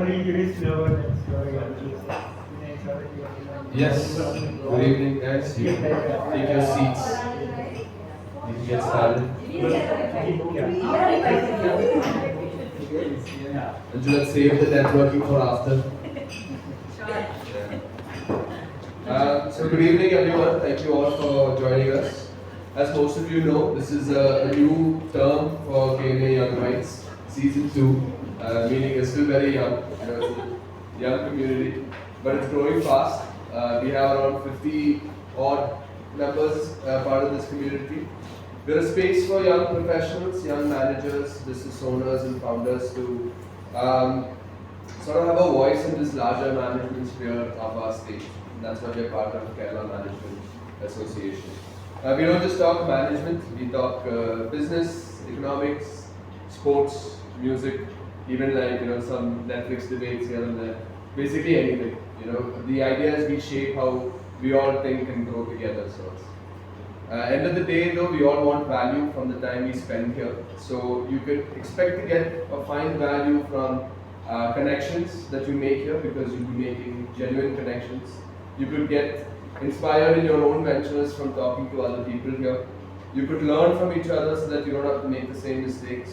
very curious to know that story. Yes, good evening guys. You take your seats. We can get started. And let's save the networking for after. So good evening everyone. Thank you all for joining us. As most of you know, this is a new term for KMA Young Minds, Season 2, meaning it's still very young, it's a young community, but it's growing fast. We have around 50 odd members part of this community. We're a space for young professionals, young managers, business owners and founders to sort of have a voice in this larger management sphere of our state. And that's why we're part of Kerala Management Association. We don't just talk management, we talk business, economics, sports, music, even like some Netflix debates here and there. Basically anything. The idea is we shape how we all think and grow together. So, end of the day, though, we all want value from the time we spend here. So you could expect to get or find value from connections that you make here because you'll be making genuine connections. You could get inspired in your own ventures from talking to other people here. You could learn from each other so that you don't have to make the same mistakes.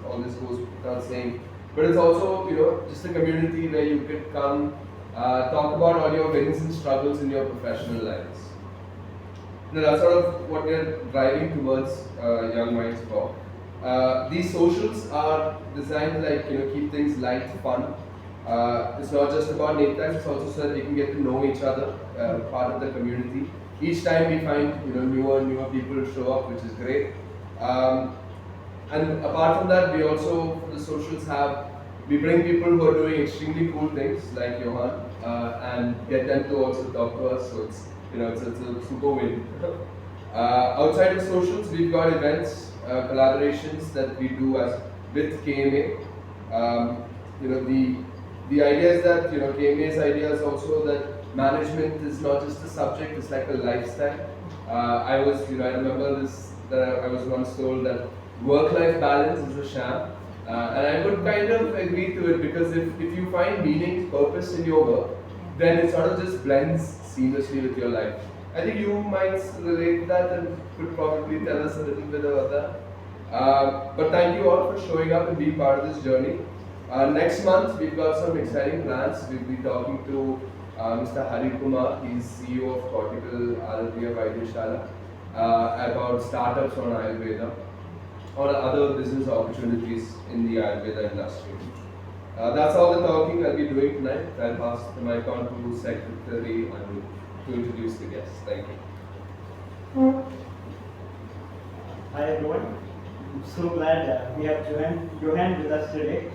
All this goes without saying. But it's also, just a community where you could come talk about all your wins and struggles in your professional lives. That's sort of what we're driving towards Young Minds for. These socials are designed to keep things light, fun. It's not just about name tags, it's also so that we can get to know each other, part of the community. Each time we find newer people show up, which is great. And apart from that, we also, for the socials, we bring people who are doing extremely cool things like Johann and get them to also talk to us. So it's a super win. Outside of socials, we've got events, collaborations that we do with KMA. The idea is that KMA's idea is also that management is not just a subject; it's like a lifestyle. I remember this that I was once told that work-life balance is a sham, and I would kind of agree to it because if you find meaning, purpose in your work, then it sort of just blends seamlessly with your life. I think you might relate to that and could probably tell us a little bit about that. But thank you all for showing up and being part of this journey. Next month, we've got some exciting plans. We'll be talking to Mr. Hari Kumar, he's CEO of Kochi Heritage Project, about startups on Ayurveda or other business opportunities in the Ayurveda industry. That's all the talking I'll be doing tonight. I'll pass the mic on to Secretary and to introduce the guests. Thank you. Hi everyone. I'm so glad we have Johann with us today.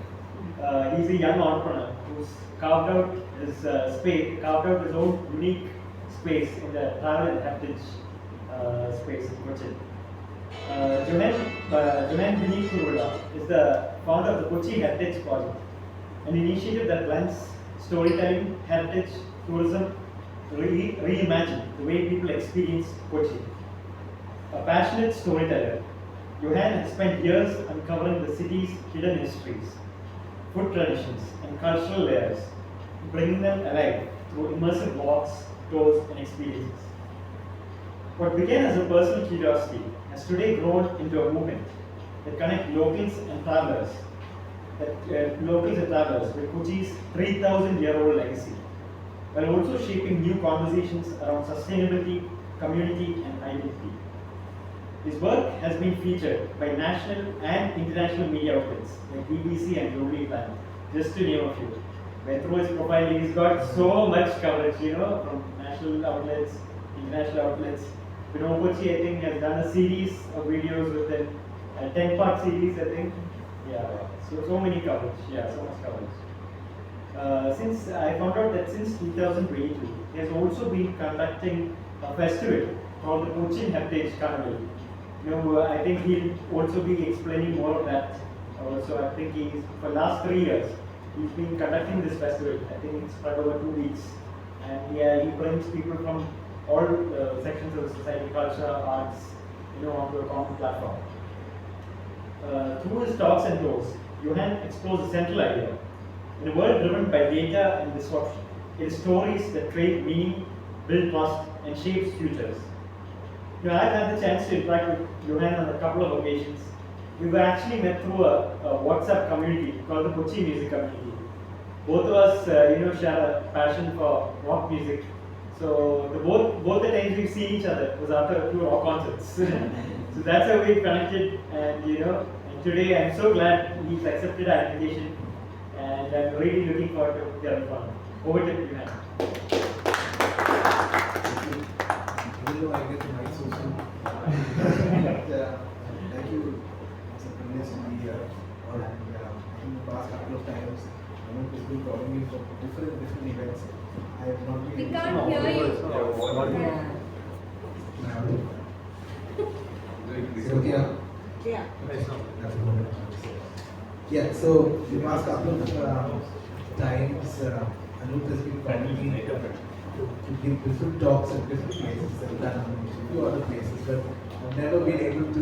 He's a young entrepreneur who's carved out his own unique space in the travel and heritage space in Kochi. Johann Binny Kuruvilla is the founder of the Kochi Heritage Project, an initiative that blends storytelling, heritage, tourism to reimagine the way people experience Kochi. A passionate storyteller, Johann has spent years uncovering the city's hidden histories, food traditions, and cultural layers, bringing them alive through immersive walks, tours, and experiences. What began as a personal curiosity has today grown into a movement that connects locals and travelers with Kochi's 3,000-year-old legacy, while also shaping new conversations around sustainability, community, and identity. His work has been featured by national and international media outlets like BBC and Global Planet, just to name a few. Where through his profile, he's got so much coverage, from national outlets, international outlets. Kochi, I think, has done a series of videos with a 10-part series, I think. Yeah, so many coverage. Yeah, so much coverage. Since I found out that since 2022, he has also been conducting a festival called the Kochi Heritage Carnival. I think he'll also be explaining more of that. Also, I think for the last 3 years, he's been conducting this festival. I think it's spread over 2 weeks. And he brings people from all sections of society, culture, arts, onto a common platform. Through his talks and tours, Johann explores a central idea In a world driven by data and disruption, it is stories that create meaning, build trust, and shape futures. I've had the chance to interact with Johann on a couple of occasions. We were actually met through a WhatsApp community called the Kochi Music Community. Both of us, share a passion for rock music. So both the times we've seen each other was after two rock concerts. So that's how we connected, and and today I'm so glad he's accepted our invitation, and I'm really looking forward to having fun. Over to you, Johann. Even though I get to my social, but thank you, Mr. Privilege Media. In the past couple of times, Anup has been calling me for different events. I have not been. We can't hear you. Yeah. Yeah, so the past couple of times, Anup has been calling me to give different talks at different places. I've done a few other places, but I've never been able to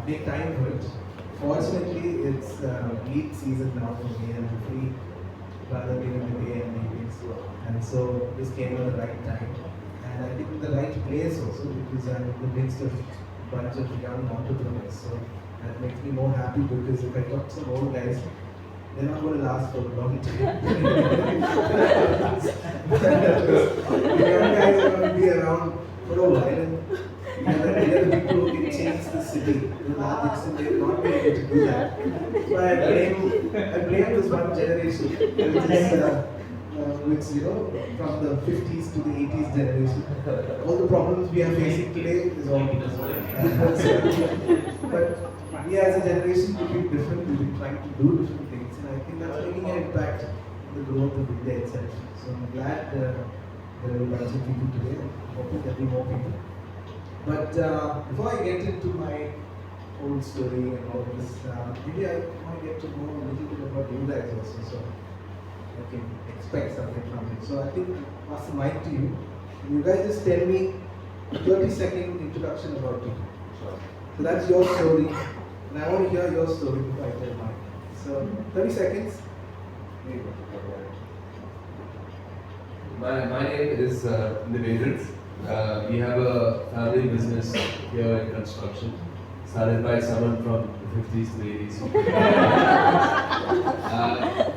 make time for it. Fortunately, it's lead season now for me, and I'm free rather during the day and evenings. And so this came at the right time. And I think in the right place also, because I'm in the midst of a bunch of young entrepreneurs. So that makes me more happy, because if I talk to some old guys, they're not going to last for a long time. The young guys are going to be around for a while. And they are the people who can change the city. To a large extent, they will not be able to do that. So I blame this one generation, which from the 50s to the 80s generation. All the problems we are facing today is all because of it. But we as a generation will be different. We'll be trying to do different things, and I think that's making an impact on the growth of India itself. So I'm glad there are a bunch of people today. I'm hoping there'll be more people. But before I get into my old story and all this, maybe I want to get to know a little bit about you guys also, so I can expect something from you. So I think I'll pass the mic to you. You guys just tell me a 30-second introduction about you. So that's your story, and I want to hear your story before I tell mine. So 30 seconds. There you go. My name is Nivendra. We have a family business here in construction, started by someone from the 50s to the 80s.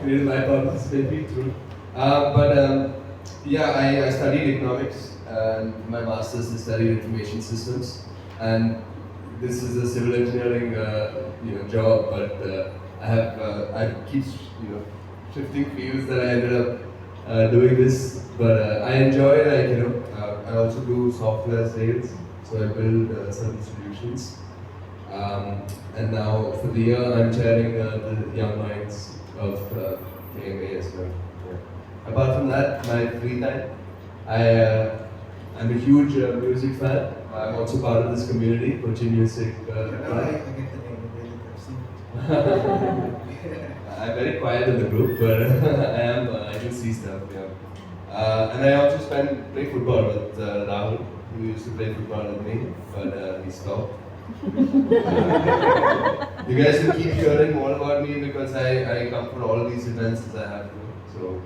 Created by purpose, maybe true. I studied economics, and my master's is studied information systems. And this is a civil engineering job, but I keep shifting fields that I ended up doing this. But I enjoy I also do software sales, so I build certain solutions. And now for the year, I'm chairing the Young Minds of KMA as well. Yeah. Apart from that, my free time, I'm a huge music fan. I'm also part of this community, Kochi Music. I get the name, I've seen it. I'm very quiet in the group, but I can see stuff. Yeah. And I also play football with Rahul, who used to play football with me, but he stopped. You guys will keep hearing more about me because I come for all these events as I have to. So.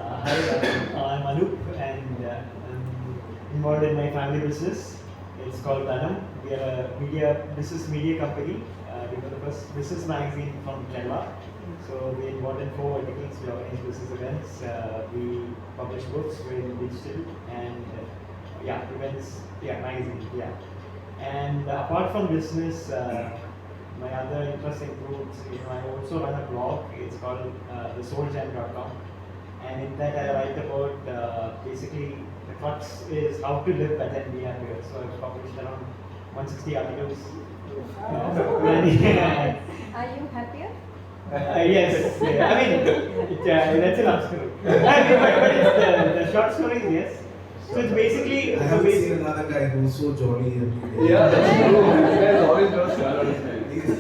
Hi, I'm Anup, and I'm involved in my family business. It's called Dhanam. We are a business media company. We were the first business magazine from Kerala. So we involved in 4 verticals. We organize business events. We publish books. We're in digital and events. Magazine. And apart from business, my other interest includes, I also run a blog. It's called thesoulgem.com. And in that I write about basically the crux is how to live better and be happier. So I've published around 160 articles. Are you happier? Yes. I mean, that's a long story. But it's the short stories, yes. So it's basically. I haven't seen another guy who's so jolly every day. Yeah, that's true. You guys always got smile on his face.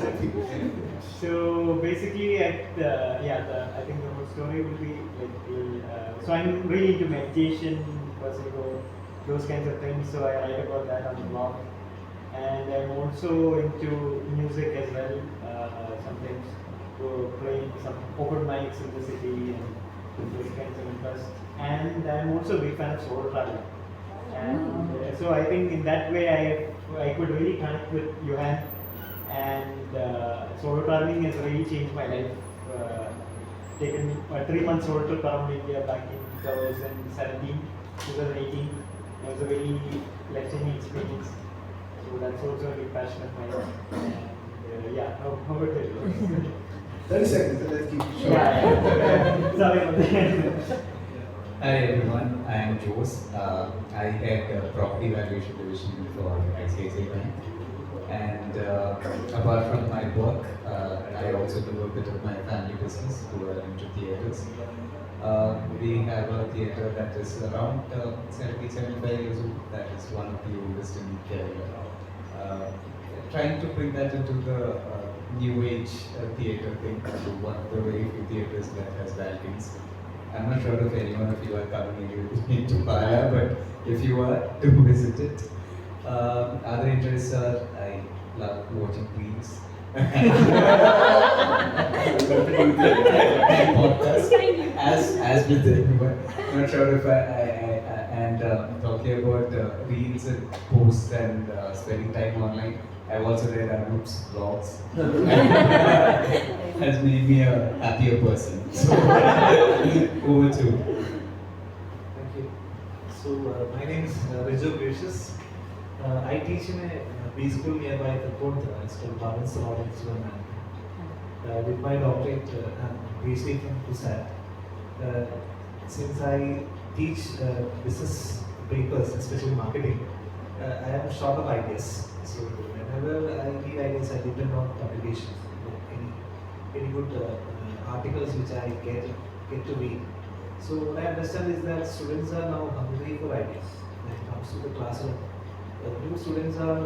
So basically, I think the whole story will be like. So I'm really into meditation, those kinds of things. So I write about that on the blog, and I'm also into music as well. friends to play some open mics in the city and those kinds of interests. And I'm also a big fan of solo traveling. And so I think in that way I could really connect with Johann, and solo traveling has really changed my life. Taken a 3 month solo trip around India back in 2017, 2018. It was a very life-changing experience. So that's also a big passion of mine. And yeah, how about you? 30 seconds, so let's keep it short. Yeah. Sorry about that. Hi everyone, I am Jose. I head the property valuation division for ICICI Bank. And apart from my work, I also do a bit of my family business who are into theatres. We have a theatre that is around 70-75 years old. That is one of the oldest in Kerala. Trying to bring that into the new age theatre thing, so one of the very few theatres that has balconies. I'm not sure if anyone of you are coming into Paya, but if you are, do visit it. Other interests are, I love watching reels. Podcast, as with everyone. I'm not sure if talking about reels and posts and spending time online. I've also read Anoop's blogs. Has made me a happier person. So, over to you. Thank you. So, my name is Raju Gracious. I teach in a B school nearby the Port. It's called Bhavans Institute. With my doctorate, I'm PhD from PUSAT. Since I teach business papers, especially marketing, I am short of ideas. So, whenever I need ideas, I depend on publications. Any good articles which I get to read. So what I understand is that students are now hungry for ideas. When it comes to the classroom, new students are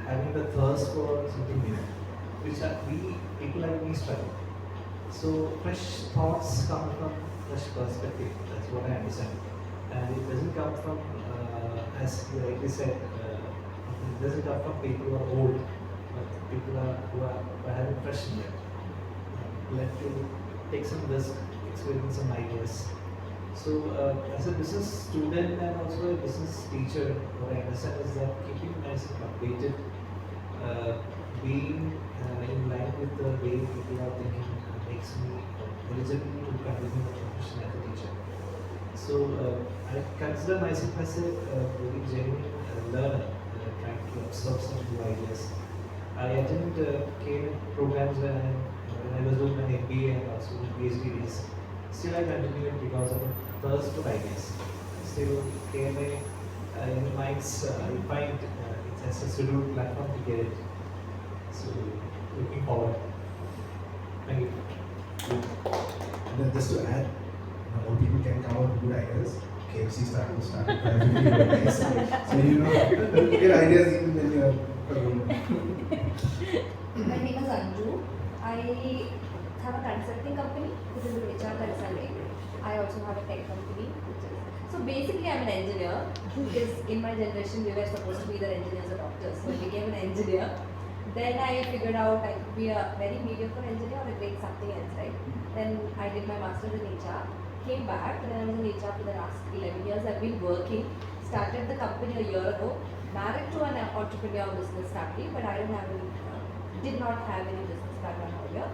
having the thirst for something new, which we people like me struggle. So fresh thoughts come from fresh perspective. That's what I understand, and it doesn't come from, as you rightly said, it doesn't come from people who are old. People who are having fresh mind, left to take some risk, experience some ideas. So, as a business student and also a business teacher, what I understand is that keeping myself updated, being in line with the way people are thinking, makes me eligible to continue the profession as a teacher. So, I consider myself as a very genuine learner, trying to absorb some new ideas. I attended KMA programs when I was doing my MBA and also PhD days. Still I continued because of the thirst for ideas. Still KMA Young Minds, I find it has a suitable platform to get it. So looking forward. Thank you. And then just to add, all people can come up with good ideas. KFC started with 550 rupees. So you get ideas even when you're My name is Anju. I have a consulting company which is in HR consulting. I also have a tech company. So basically I'm an engineer because in my generation we were supposed to be either engineers or doctors. So I became an engineer. Then I figured out I could be a very mediocre engineer or a great something else, right? Then I did my master's in HR, came back, and I was in HR for the last 11 years. I've been working, started the company a year ago, married to an entrepreneur business family, but I don't have any, did not have any business background earlier.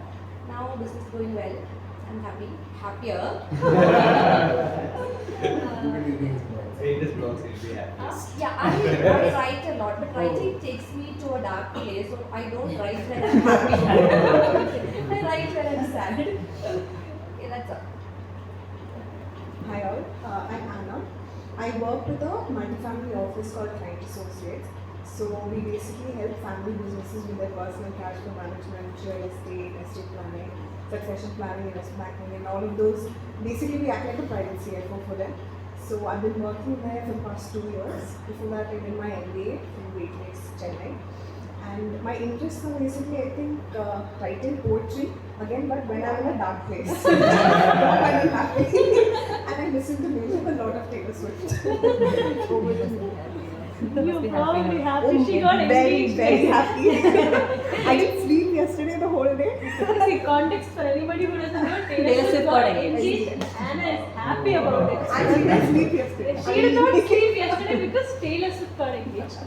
Now business is going well. I'm happier. Famous blogs will be happy. Yeah, I write a lot, but writing takes me to a dark place, so I don't write when I'm happy. I write when I'm sad. Okay, that's all. Hi all, I'm Anna. I work with a multifamily office called Client Associates. So we basically help family businesses with their personal cash flow management, real estate planning, succession planning, investment banking, and all of those. Basically, we act like a private CFO for them. So I've been working there for the past 2 years. Before that, I did my MBA from Great Lakes, Chennai. And my interests are basically, I think, writing poetry, again, but when I'm in a dark place. Not when I'm happy. And I listen to music, a lot of Taylor Swift. You must be happy. She got very, engaged. very happy. I didn't sleep yesterday, today? See, context for anybody who doesn't know, Taylor Swift got engaged. Anna is happy about it. I didn't sleep yesterday. She did not sleep yesterday because Taylor Swift got engaged.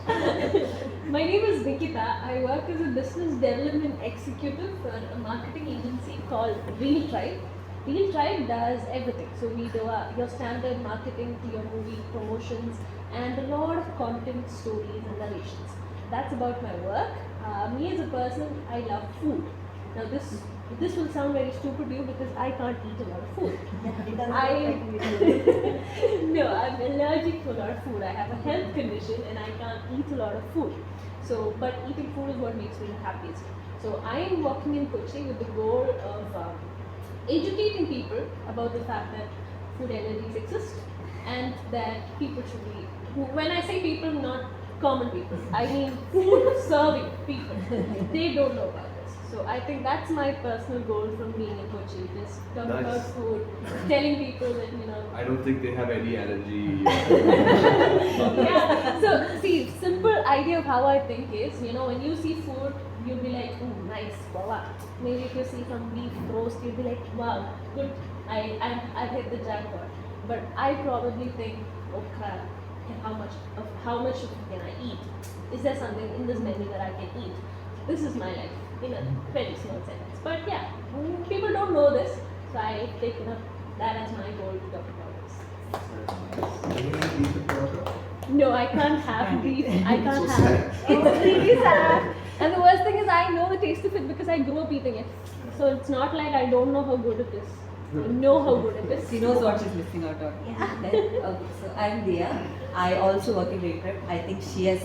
My name is Nikita. I work as a business development executive for a marketing agency called Real Tribe. Real Tribe does everything. So we do your standard marketing to your movie promotions and a lot of content, stories and narrations. That's about my work. Me as a person, I love food. Now this will sound very stupid to you because I can't eat a lot of food. No, I'm allergic to a lot of food. I have a health condition and I can't eat a lot of food. So, but eating food is what makes me the happiest. So I am working in Kochi with the goal of educating people about the fact that food allergies exist and that people should be. When I say people, not common people. I mean food serving people. They don't know about this. So I think that's my personal goal from being in Kochi. Just talk Nice. about food, telling people that I don't think they have any allergy. Yeah. So see, simple idea of how I think is, when you see food, you'll be like, oh, nice, wow. Maybe if you see some beef roast, you'll be like, wow, good. I've hit the jackpot. But I probably think, oh crap, how much of it can I eat? Is there something in this menu that I can eat? This is my life in a very small sentence. But yeah, people don't know this, so I've taken up that as my goal to talk about this. No, I can't have beef. I can't have. It's really sad. And the worst thing is, I know the taste of it because I grew up eating it. So it's not like I don't know how good it is. I know how good it is. She knows what she's missing out on. Okay, so I'm Dia. I also work in Real Tribe. I think she has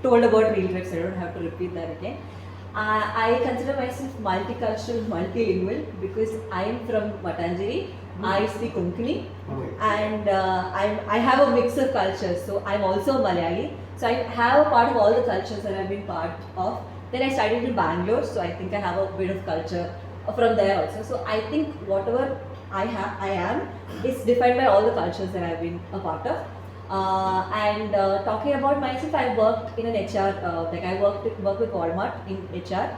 told about Real Tribe, so I don't have to repeat that again. I consider myself multicultural, multilingual because I am from Matanjeri. I speak Konkani, and I have a mix of cultures. So I'm also Malayali. So I have a part of all the cultures that I've been part of. Then I studied in Bangalore, so I think I have a bit of culture from there also. So I think whatever I am is defined by all the cultures that I've been a part of. Talking about myself, I worked in an HR, I worked with Walmart in HR,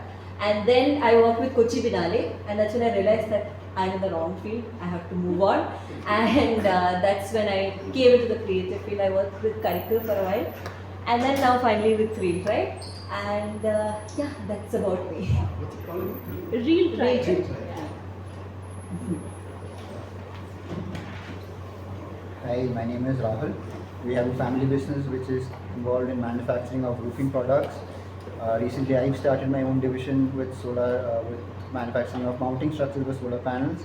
and then I worked with Kochi Binale, and that's when I realized that I'm in the wrong field, I have to move on, and that's when I came into the creative field. I worked with Kaiku for a while, and then now finally with Real Tribe, and yeah, that's about me. What's it called? Real Tribe. Real Tribe. Hi, my name is Rahul. We have a family business which is involved in manufacturing of roofing products. Recently, I've started my own division with solar, with manufacturing of mounting structures with solar panels.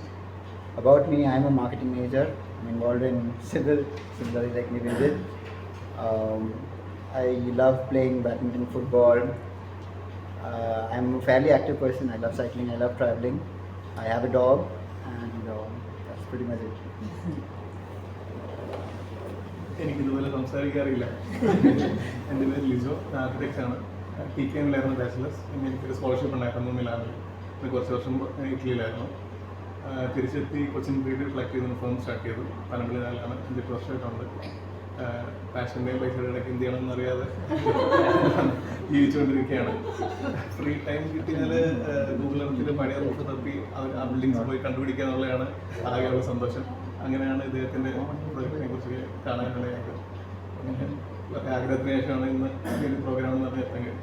About me, I'm a marketing major. I'm involved in civil, similarly like me did. I love playing badminton, football. I'm a fairly active person. I love cycling. I love traveling. I have a dog, and that's pretty much it. എനിക്കിതുപോലെ സംസാരിക്കാറില്ല. എൻ്റെ പേര് Lijo, ആർക്കിടെക്റ്റാണ്. KMA bachelors. പിന്നെ എനിക്കൊരു scholarship ഉണ്ടായിരുന്നു മിലാനിൽ. കുറച്ച് വർഷം ഇറ്റലിയിലായിരുന്നു. തിരിച്ചെത്തി Cochin breed collect ചെയ്തൊരു firm start ചെയ്തു. പനമ്പള്ളിയിലാണ് 5 വർഷമായിട്ടുണ്ട്. പാഷൻ്റെയും പൈസയുടെ ഇടയ്ക്ക് എന്ത് ചെയ്യണമെന്ന് അറിയാതെ ജീവിച്ചുകൊണ്ടിരിക്കുകയാണ്. ഫ്രീ ടൈം കിട്ടിയാൽ ഗൂഗിൾ എർത്തിൽ പഴയ റൂഫ് തപ്പി ആ ബിൽഡിങ്സ് പോയി കണ്ടുപിടിക്കുക എന്നുള്ളതാണ് ആകെയുള്ള സന്തോഷം. അങ്ങനെയാണ് ഇദ്ദേഹത്തിൻ്റെ പ്രൊജക്റ്റിനെ കുറിച്ച് കാണാനിടയായത്. ആഗ്രഹത്തിന് ശേഷമാണ് ഇന്ന് ഈ പ്രോഗ്രാം എന്ന് പറഞ്ഞെങ്കിൽ.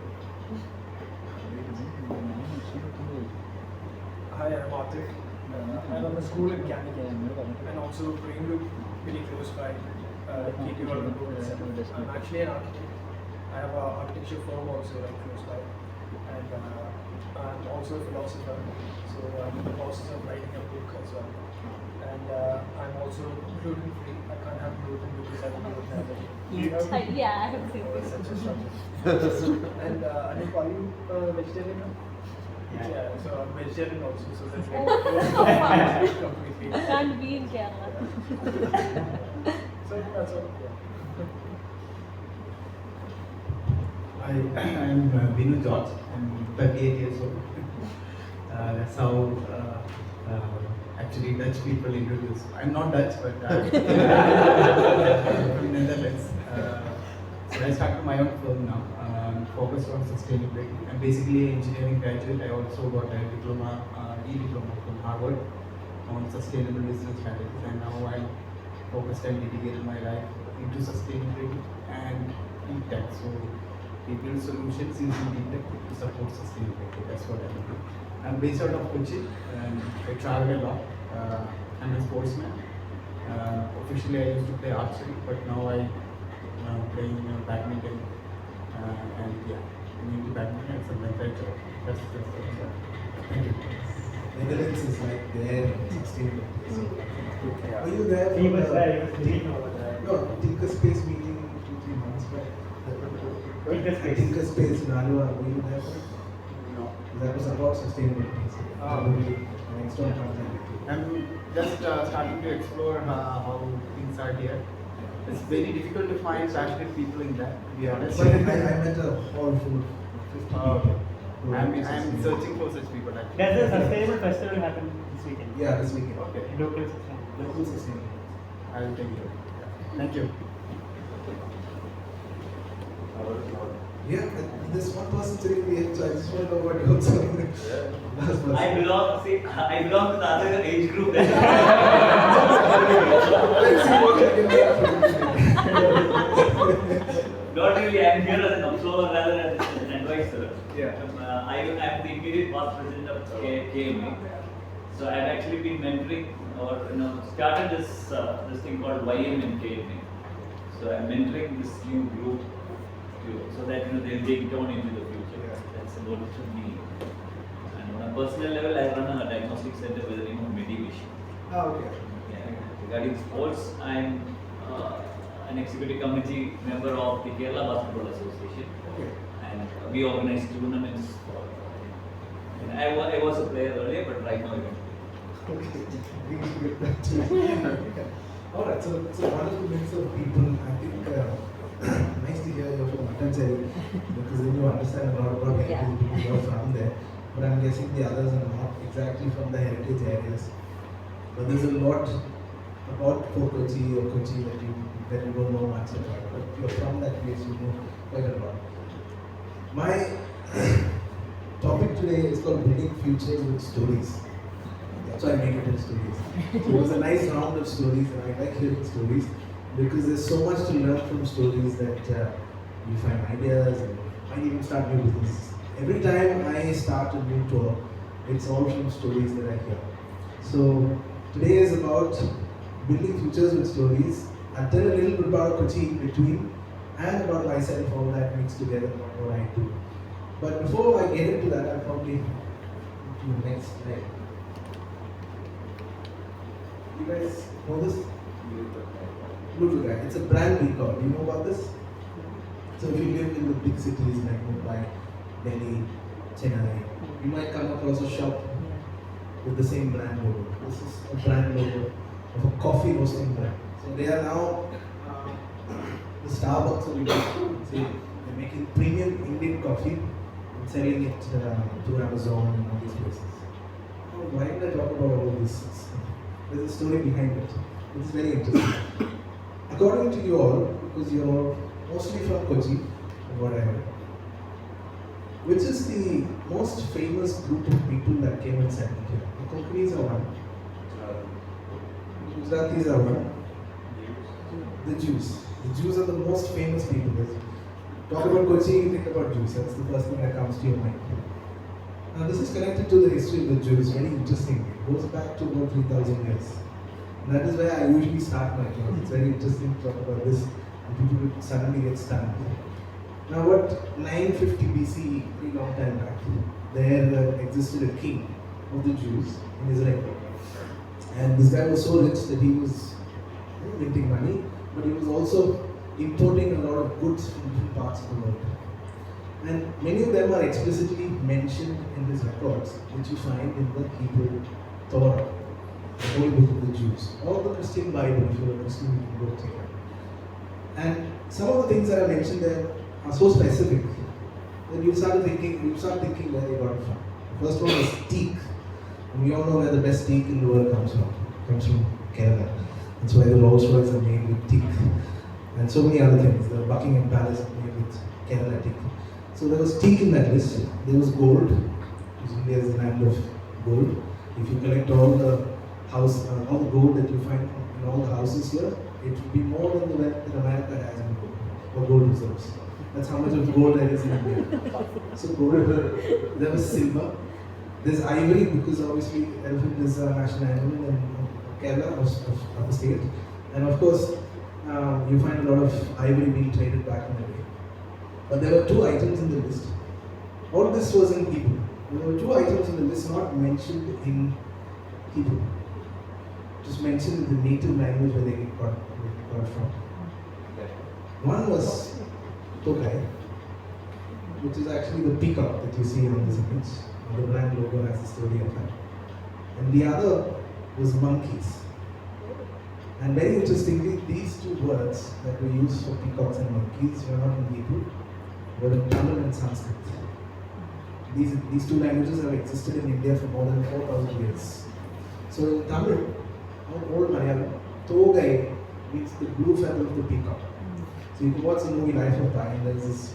Hi, I'm Atif. I'm at a school in Canada and also Greenwood, pretty close by. KT I'm actually an architect. I have an architecture firm also right close by, and I'm also a philosopher. So I'm in the process of writing a book as well. And I'm also gluten free. I can't have gluten because I have gluten. Yeah, I have seen this. And Anup, are you vegetarian now? Yeah, so I'm vegetarian also, so that's completely. I can't be in Kerala. So that's all. I'm Binu George. I'm 38 years old. That's how actually Dutch people introduce. I'm not Dutch, but from Netherlands. So I started my own firm now, focused on sustainability. I'm basically an engineering graduate. I also got a diploma, e-diploma from Harvard on sustainable business strategies, and now I'm focused and dedicated my life into sustainability and tech. So we build solutions using tech to support sustainability. That's what I do. I'm based out of Kochi and I travel a lot. I'm a sportsman. Officially, I used to play archery, but now I playing badminton and yeah, I'm into badminton and sometimes I jog. That's thank you. Netherlands is like there 16. Are you there? He was there, he was leaning over there. No, Tinker Space meeting 2-3 months back. Tinker Space. Tinker Space in Alua, were you there? No. That was about sustainability. So probably next one I'm just starting to explore how things are here. It's very difficult to find passionate people in that, to be honest. But I met a hall full of 50 people. I'm searching for such people actually. Does the sustainable festival happen this weekend? Yeah, this weekend. Okay. Local sustainable. Local sustainable. I will take you. Thank you. Yeah, this one person sitting here, so I just want to know what you're saying. Last person. I belong to the other age group. Let's see what you can do. Not really, I am here as an observer rather than as an advisor. Yeah. I am the immediate past president of KMA. So I have actually been mentoring or started this thing called YM in KMA. So I am mentoring this new group so that they'll take it on into the future. That's about it for me. And on a personal level, I run a diagnostic center with the name of Medivision. Oh, okay. Yeah. Regarding sports, I'm an executive committee member of the Kerala Basketball Association. Okay. And we organize tournaments for. And I was a player earlier, but right now I don't. Okay. We need to get back to you. Alright, so it's a wonderful mix of people. I think nice to hear you're from Matancheri because then you understand a lot about heritage people who are from there. But I'm guessing the others are not exactly from the heritage areas. But there's a lot about Kochi or Kochi that you don't know much about. But you're from that place, you know quite a lot. My topic today is called Building Futures with Stories. That's why I made it in stories. So it was a nice round of stories, and I like hearing stories because there's so much to learn from stories that you find ideas and might even start new businesses. Every time I start a new tour, it's all from stories that I hear. So today is about building futures with stories. I'll tell a little bit about Kochi in between and about myself, all that mixed together, what I do. But before I get into that, I'll probably do the next slide. You guys know this? Bluetooth guy. It's a brand recall. Do you know about this? So if you live in the big cities like Mumbai, Delhi, Chennai, you might come across a shop with the same brand logo. This is a brand logo of a coffee roasting brand. So they are now the Starbucks of India. So they're making premium Indian coffee and selling it to Amazon and all these places. Oh, why did I talk about all this? There's a story behind it. It's very interesting. According to you all, because you're all mostly from Kochi, from what I heard, which is the most famous group of people that came and settled here? The Konkanis are one. Gujaratis are one. The Jews. The Jews are the most famous people. Talk about Kochi, you think about Jews. That's the first thing that comes to your mind. Now this is connected to the history of the Jews, very interesting. It goes back to about 3,000 years. And that is where I usually start my talk. It's very interesting to talk about this and people will suddenly get stunned. Now what 950 BC, pretty long time back, there existed a king of the Jews in Israel. And this guy was so rich that he was minting money, but he was also importing a lot of goods from different parts of the world. And many of them are explicitly mentioned in his records, which you find in the Hebrew Torah, the Holy Book of the Jews, or the Christian Bible. If you're a Christian, you can go check it. And some of the things that are mentioned there are so specific that you start thinking where they got it from. The first one is teak. And we all know where the best teak in the world comes from. It comes from Kerala. That's why the Rolls Royce are made with teak. and so many other things. The Buckingham Palace made with Kerala teak. So there was teak in that list. There was gold, because India is the land of gold. If you collect all the all the gold that you find in all the houses here, it would be more than the wealth that America has in gold, or gold reserves. That's how much of gold there is in India. So gold, there was silver. There's ivory, because obviously elephant is a national animal in Kerala, of the state. And of course, you find a lot of ivory being traded back in the day. But there were 2 items in the list. All this was in Hebrew. There were 2 items in the list not mentioned in Hebrew. Just mentioned in the native language where they got it from. One was tokai, which is actually the peacock that you see on this image. The brand logo has the story of that. And the other was monkeys. And very interestingly, these 2 words that were used for peacocks and monkeys were not in Hebrew, were in Tamil and Sanskrit. These 2 languages have existed in India for more than 4,000 years. So in Tamil, old Malayalam, togai means the blue feather of the peacock. So you can watch the movie Life of Pi, and there's this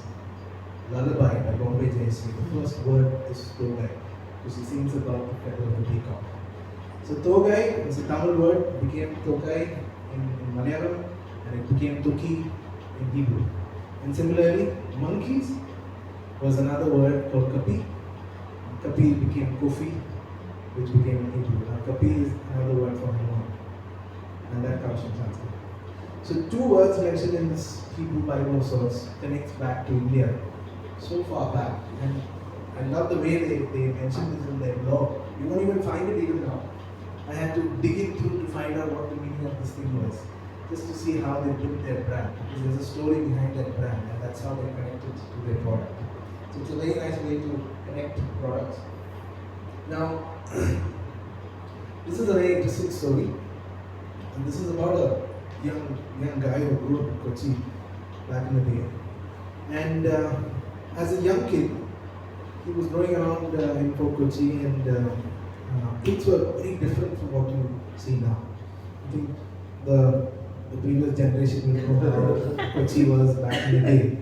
lullaby by Bombay Jayasri. The first word is togai, because he sings about the feather of the peacock. So togai is a Tamil word, became tokai in Malayalam, and it became toki in Hebrew. And similarly, monkeys was another word called kapi. Kapi became kofi, which became in Hebrew. Now kapi is another word for Hanuman, and that comes from Sanskrit. So 2 words mentioned in this Hebrew Bible of sorts connects back to India so far back. And I love the way they mentioned this in their blog. You won't even find it even now. I had to dig into to find out what the meaning of this thing was, just to see how they built their brand. Because there's a story behind that brand, and that's how they connected to their product. So it's a very nice way to connect products. Now, this is a very interesting story, and this is about a young guy who grew up in Kochi back in the day. And as a young kid, he was growing around in Fort Kochi, and things were very different from what you see now. I think the previous generation will know how Kochi was back in the day.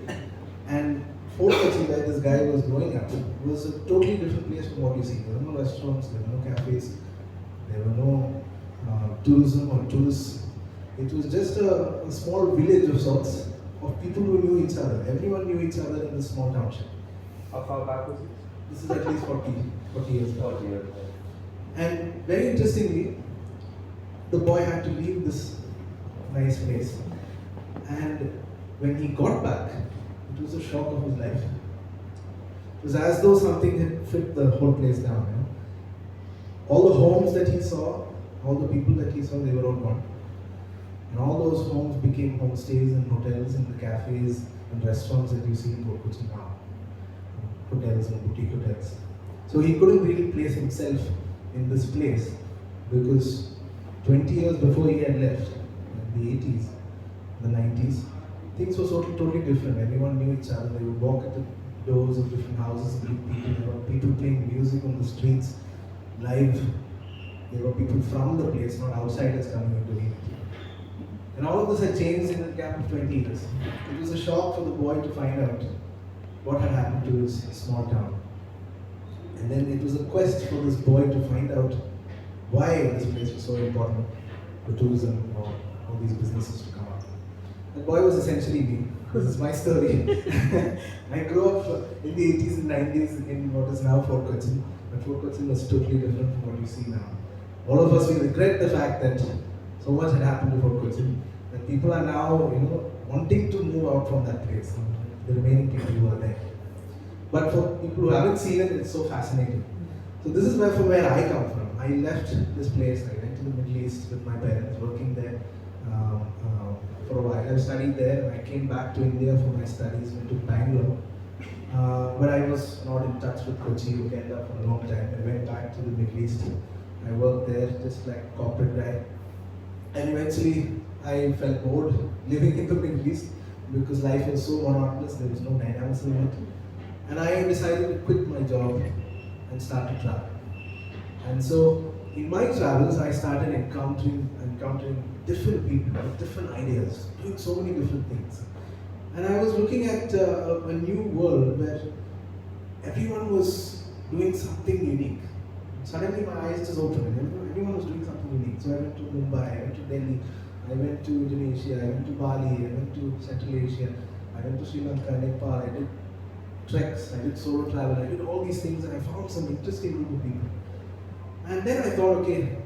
And Fort Kochi, where this guy was growing up, was a totally different place from what you see. There were no restaurants, there were no cafes, there were no tourism or tourists. It was just a small village of sorts of people who knew each other. Everyone knew each other in this small township. How far back was it? This is at least 40 years back. 40 years. And very interestingly, the boy had to leave this nice place. And when he got back, it was a shock of his life. It was as though something had flipped the whole place down. You know? All the homes that he saw, all the people that he saw, they were all gone. And all those homes became homestays and hotels and the cafes and restaurants that you see in Fort Kochi now. Hotels and boutique hotels. So he couldn't really place himself in this place because 20 years before he had left, in the 80s, the 90s, things were totally different. Everyone knew each other. They would walk at the doors of different houses, meet people. There were people playing music on the streets, live. There were people from the place, not outsiders coming into it. And all of this had changed in a gap of 20 years. It was a shock for the boy to find out what had happened to his small town. And then it was a quest for this boy to find out why this place was so important for tourism or all these businesses to come up. The boy was essentially me. This is my story. I grew up in the 80s and 90s in what is now Fort Kochi. But Fort Kochi was totally different from what you see now. All of us, we regret the fact that so much had happened to Fort Kochi, that people are now, wanting to move out from that place, the remaining people who are there. But for people who haven't seen it, it's so fascinating. So this is from where I come from. I left this place, I went to the Middle East with my parents, working there for a while. I studied there, and I came back to India for my studies, went to Bangalore. But I was not in touch with Kochi or Kerala for a long time. I went back to the Middle East. I worked there just like a corporate guy. And eventually, I felt bored living in the Middle East because life was so monotonous, there was no dynamism in it. And I decided to quit my job and start to travel. And so, in my travels, I started encountering different people, different ideas, doing so many different things. And I was looking at a new world where everyone was doing something unique. Suddenly my eyes just opened and everyone was doing something unique. So I went to Mumbai, I went to Delhi, I went to Indonesia, I went to Bali, I went to Central Asia, I went to Sri Lanka, Nepal, I did treks, I did solo travel, I did all these things and I found some interesting group of people. And then I thought, okay,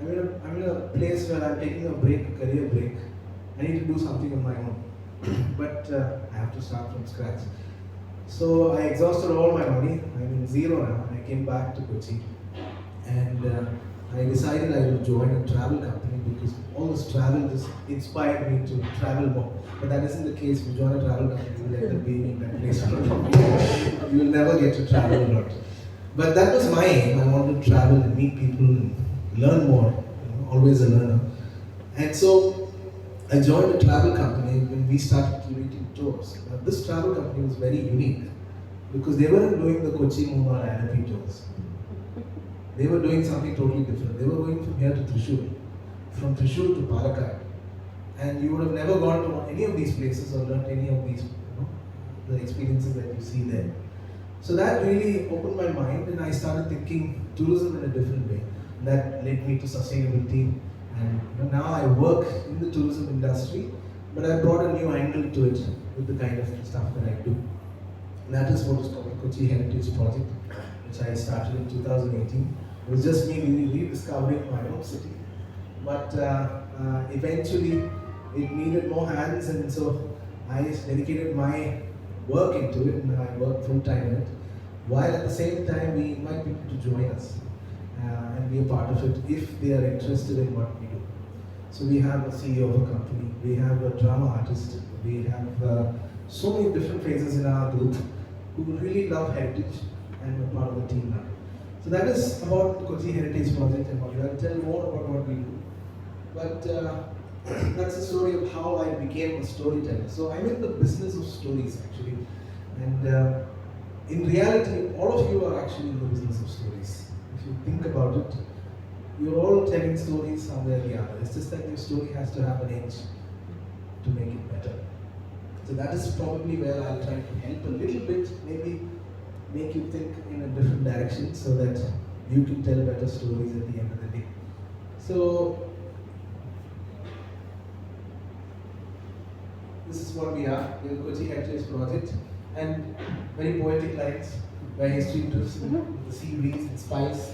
I'm in a place where I'm taking a break, a career break. I need to do something on my own. But I have to start from scratch. So I exhausted all my money. I'm in zero now. And I came back to Kochi. And I decided I would join a travel company because all this travel just inspired me to travel more. But that isn't the case. If you join a travel company, you will end up being in that place. You will never get to travel a lot. But that was my aim. I wanted to travel and meet people and learn more. Always a learner. And so I joined a travel company when we started curating tours. Now, this travel company was very unique because they weren't doing the Kochi, Mumbai, Alapi tours. They were doing something totally different. They were going from here to Thrissur, from Thrissur to Palakkad. And you would have never gone to any of these places or learned any of these, the experiences that you see there. So that really opened my mind and I started thinking tourism in a different way. That led me to sustainability and now I work in the tourism industry, but I brought a new angle to it with the kind of stuff that I do. And that is what is called the Kochi Heritage Project, which I started in 2018. It was just me rediscovering my own city. But eventually it needed more hands and so I dedicated my work into it and I work full time in it. While at the same time we invite people to join us and be a part of it if they are interested in what we do. So we have a CEO of a company, we have a drama artist, we have so many different phases in our group who really love heritage and are part of the team now. So that is about the Kochi Heritage Project and what I'll tell more about what we do. But that's the story of how I became a storyteller. So I'm in the business of stories actually. And in reality, all of you are actually in the business of stories. If you think about it, you're all telling stories somewhere or the other. It's just that your story has to have an edge to make it better. So that is probably where I'll try to help a little bit, maybe make you think in a different direction so that you can tell better stories at the end of the day. So this is what we are, the Kochi Heritage Project, and very poetic lines where history drifts in the sea breeze and spice.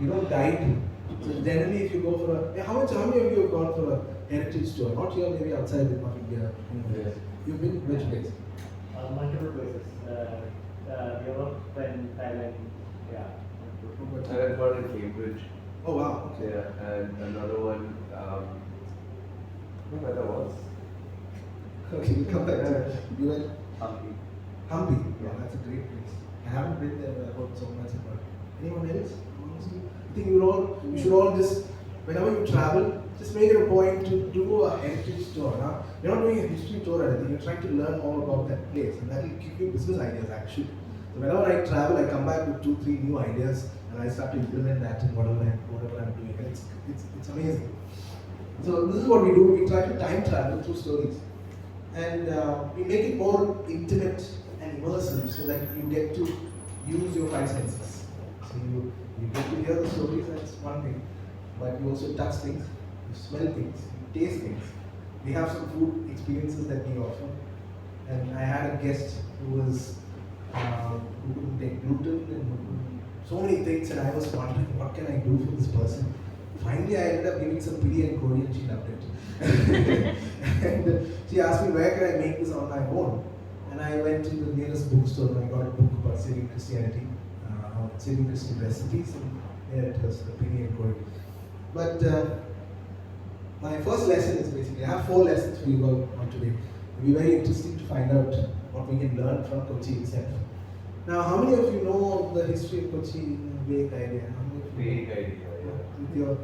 You don't guide. So generally, if you go for how many of you have gone for a heritage tour? Not here, maybe outside of India. Yes. You've been which place? Multiple places. Europe and Thailand. Yeah. And I've gone in Cambridge. Oh wow. Okay. Yeah, and another one. Where that was? Okay, we'll come back to it. You went Hampi. Hampi. Yeah, that's a great place. I haven't been there, but I've heard so much about it. Anyone else? Honestly, I think you should all just, whenever you travel, just make it a point to do a heritage tour. Now, you're not doing a history tour or anything, you're trying to learn all about that place, and that will give you business ideas actually. So whenever I travel, I come back with 2-3 new ideas, and I start to implement that in whatever I'm doing, and it's amazing. So this is what we do. We try to time travel through stories, and we make it more intimate and immersive, so that you get to use your 5 senses. So you get to hear the stories, that's one thing, but you also touch things, you smell things, you taste things. We have some food experiences that we offer, and I had a guest who couldn't take gluten and so many things, and I was wondering what can I do for this person. Finally, I ended up giving some piri and kori, and she loved it. And she asked me where can I make this on my own, and I went to the nearest bookstore and I got a book about saving Christianity, saving Christian recipes, and there it was, the piri and kori. But my first lesson is basically, I have 4 lessons for you all on today. It'll be very interesting to find out what we can learn from Kochi itself. Now, how many of you know the history of Kochi in a vague idea? Vague idea, yeah.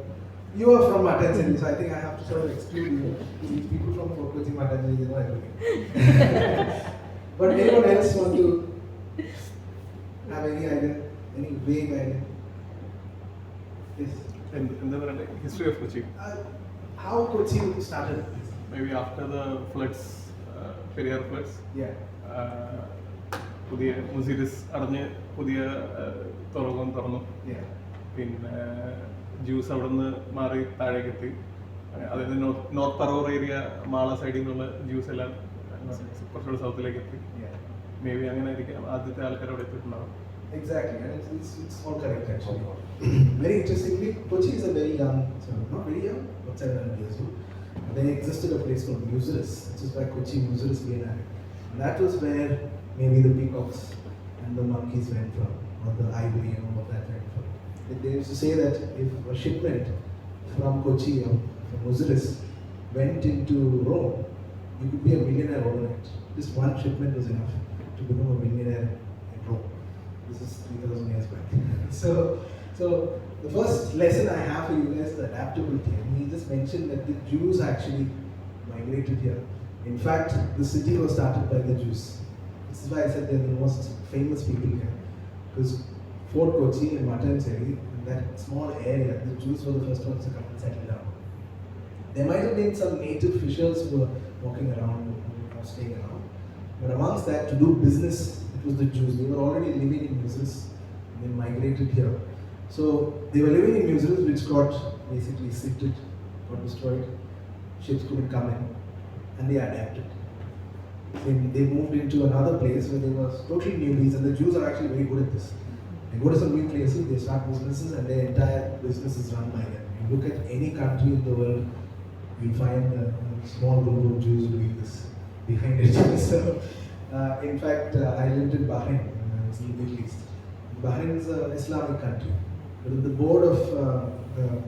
You are from Matanjali, so I think I have to sort of exclude you. These people from Kochi, Matanjali, they know everything. But anyone else want to have any idea? Any vague idea? Yes. എന്താ പറയണ്ടേ history of Kochi How Kochi started? Maybe after the floods, Periyar floods. Yeah. പുതിയ മുസിരിസ് അടഞ്ഞ് പുതിയ തുറകം തുറന്നു. Yeah. പിന്നെ juice അവിടെ നിന്ന് മാറി താഴേക്ക് എത്തി. അതായത് നോർത്ത് പറവൂർ ഏരിയ മാള സൈഡിൽ നിന്നുള്ള ജ്യൂസ് എല്ലാം കുറച്ചുകൂടെ സൗത്തിലേക്ക് എത്തി. മേ ബി അങ്ങനെ ആയിരിക്കും ആദ്യത്തെ ആൾക്കാർ അവിടെ എത്തിയിട്ടുണ്ടാവും. Exactly, and it's all correct actually. Very interestingly, Kochi is a very young, not very young, but 700 years old. There existed a place called Muziris, which is why Kochi Muziris began. And that was where maybe the peacocks and the monkeys went from, or the ivory and all of that went from. They used to say that if a shipment from Kochi or from Muziris went into Rome, you could be a millionaire overnight. Just one shipment was enough to become a millionaire in Rome. This is 3,000 years back. So the first lesson I have for you guys is adaptability. And he just mentioned that the Jews actually migrated here. In fact, the city was started by the Jews. This is why I said they're the most famous people here. Because Fort Kochi and Matanseri, in that small area, the Jews were the first ones to come and settle down. There might have been some native fishers who were walking around or staying around. But amongst that, to do business, it was the Jews. They were already living in Muziris and they migrated here. So they were living in Muziris, which got basically sifted, got destroyed. Ships couldn't come in, and they adapted. They moved into another place where they were totally newbies, and the Jews are actually very good at this. They go to some new places, they start businesses, and their entire business is run by them. You look at any country in the world, you'll find a small group of Jews doing this behind it. So, in fact, I lived in Bahrain, it's in the Middle East. Bahrain is an Islamic country, but the board of,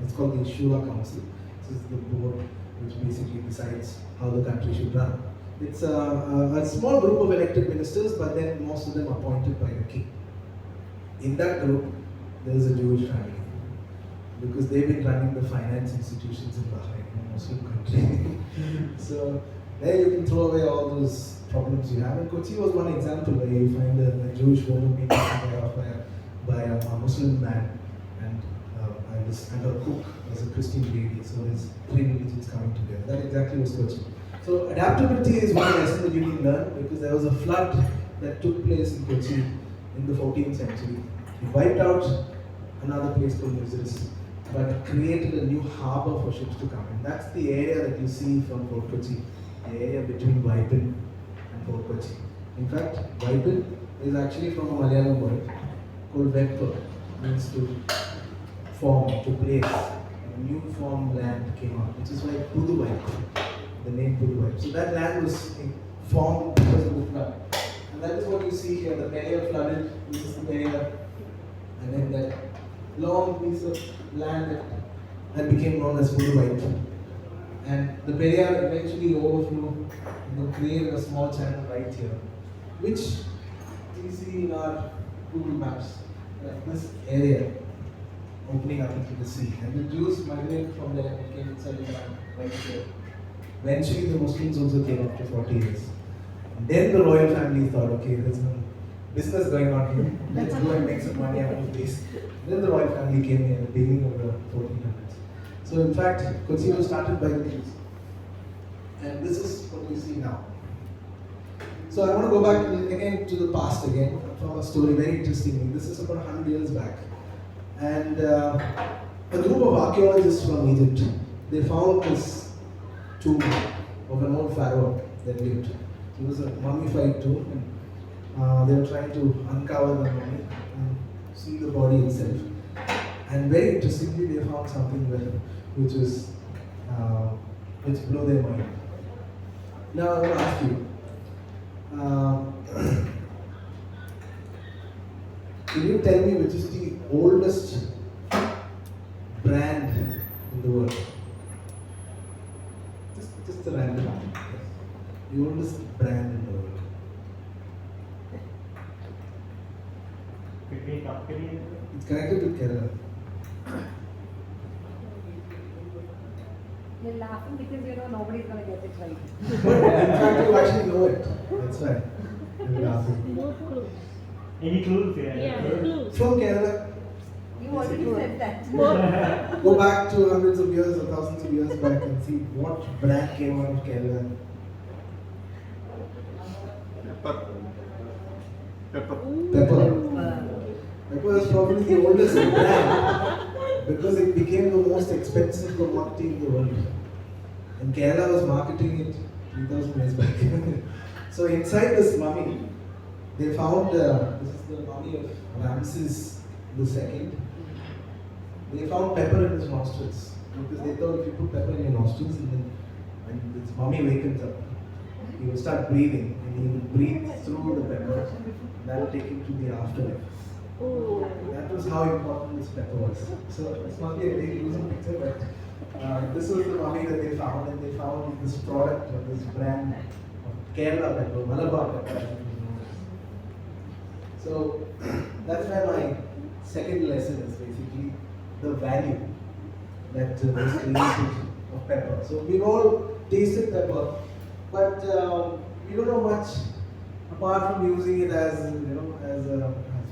it's called the Shura Council. This is the board which basically decides how the country should run. It's a small group of elected ministers, but then most of them appointed by the king. In that group, there is a Jewish family, because they've been running the finance institutions in Bahrain, a Muslim country. So there you can throw away all those problems you have. And Kochi was one example where you find a Jewish woman being taken care of by a Muslim man, and her cook was a Christian lady. So there's three religions coming together. That exactly was Kochi. So adaptability is one lesson that you can learn, because there was a flood that took place in Kochi in the 14th century. It wiped out another place called Muziris, but created a new harbour for ships to come in. That's the area that you see from Fort Kochi, the area between Vaipin and Fort Kochi. In fact, Vaipin is actually from a Malayalam word called Veppa, means to form, to place. A new formed land came up, which is why Puduvaip, the name Puduvaip. So that land was formed because of the flood. And that is what you see here. The Periyar flooded, this is the Periyar, and then that long piece of land that became known as Puduvaip. And the Periyar eventually overflew and then created a small channel right here, which you see in our Google Maps, this area opening up into the sea. And the Jews migrated from there and came and settled down right here. Eventually the Muslims also came after 40 years. And then the royal family thought, okay, there's some business going on here. Let's go and make some money out of this. Then the royal family came here at the beginning of the 1400s. So in fact, Kochi was started by the Jews. And this is what you see now. So I want to go back again to the past again, from a story very interesting. This is about 100 years back. And a group of archaeologists from Egypt, they found this tomb of an old pharaoh that lived. It was a mummified tomb, and they were trying to uncover the mummy and see the body itself. And very interestingly, they found something which blew their mind. Now I want to ask you, can you tell me which is the oldest brand in the world? Just a random one. The oldest brand in the world. It's connected with Kerala. You're laughing because you know nobody's gonna get it right. But in fact, you actually know it. That's why you're laughing. No clue. Any clues? Yeah, clues. From Kerala. You You've already said that. Go back to hundreds of years or thousands of years back and see what brand came out of Kerala. Pepper. Pepper is probably the oldest brand because it became the most expensive commodity in the world. And Kerala was marketing it 3000 years back. So inside this mummy, they found, this is the mummy of Ramses II. They found pepper in his nostrils because they thought if you put pepper in your nostrils and then when this mummy wakens up, he will start breathing and he will breathe through the pepper. That will take him to the afterlife. That was how important this pepper was. So it's not a very losing picture, but this was the mummy that they found, and they found this product or this brand of Kerala pepper, Malabar pepper. So that's why my second lesson is basically the value that was created of pepper. So we've all tasted pepper, but we don't know much apart from using it as as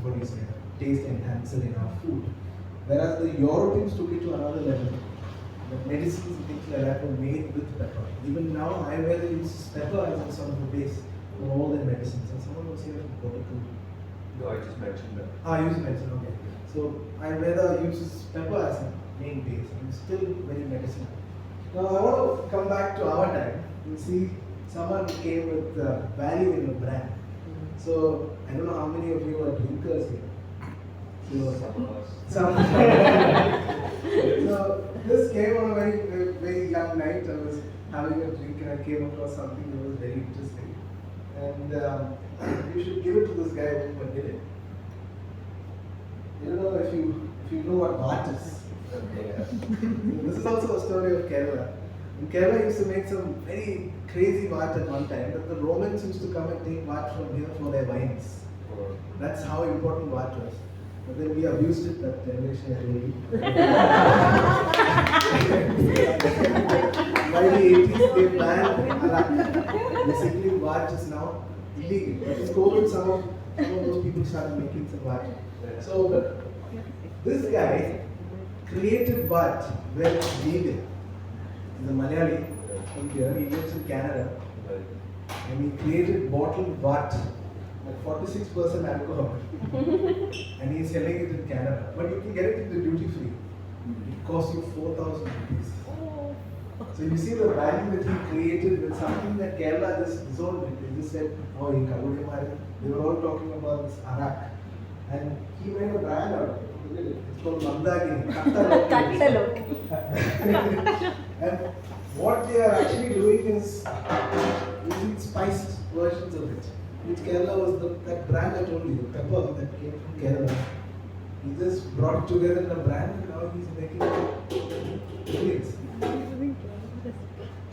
what do you say, taste enhancer in our food. Whereas the Europeans took it to another level. The medicines and things like that were made with pepper. Even now, Ayurveda uses pepper as a sort of a base for all their medicines. And someone was here from Portugal. No, I just mentioned that. You just mentioned, okay. So Ayurveda uses pepper as a main base and it's still very medicinal. Now I want to come back to our time and see someone who came with value in a brand. So I don't know how many of you are drinkers here. So, some. So this came on a very, very young night. I was having a drink and I came across something that was very interesting. And you should give it to this guy who did it. I don't know if you know what vat is. This is also a story of Kerala. And Kerala used to make some very crazy vat at one time, but the Romans used to come and take vat from here for their wines. That's how important vat was. But then we abused it, that generation I told you. By the 80s, they banned arak. Basically, vat is now illegal. But in COVID, some of those people started making some vat. So, this guy created vat where it's vegan. He's a Malayali from here, he lives in Canada. And he created bottled vat at 46% alcohol. And he's selling it in Canada. But you can get it in the duty free. It costs you 4,000 rupees. So you see the value that he created with something that Kerala just dissolved it. They just said, oh, in Kalukamari. They were all talking about this arak. And he made a brand out of it. Look at it. It's called Mandagini. And what they are actually doing is using spiced versions of it. Which Kerala was that brand I told you, the pepper that came from Kerala. He just brought it together in a brand and now he's making millions.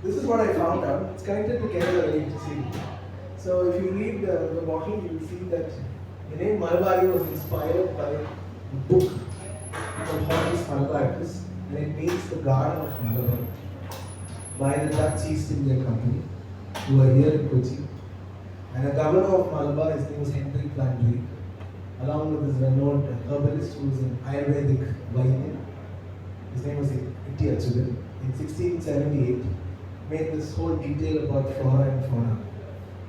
This is what I found out. It's connected to Kerala very interesting. So if you read the bottle, you will see that the name Malbari was inspired by a book called Hortus Malabaris, and it means the Garden of Malabar by the Dutch East India Company, who are here in Kochi. And the governor of Malabar, his name was Henry Flandry, along with his renowned herbalist who was an Ayurvedic Vaidya. His name was Itti Achudan. In 1678, made this whole detail about flora and fauna.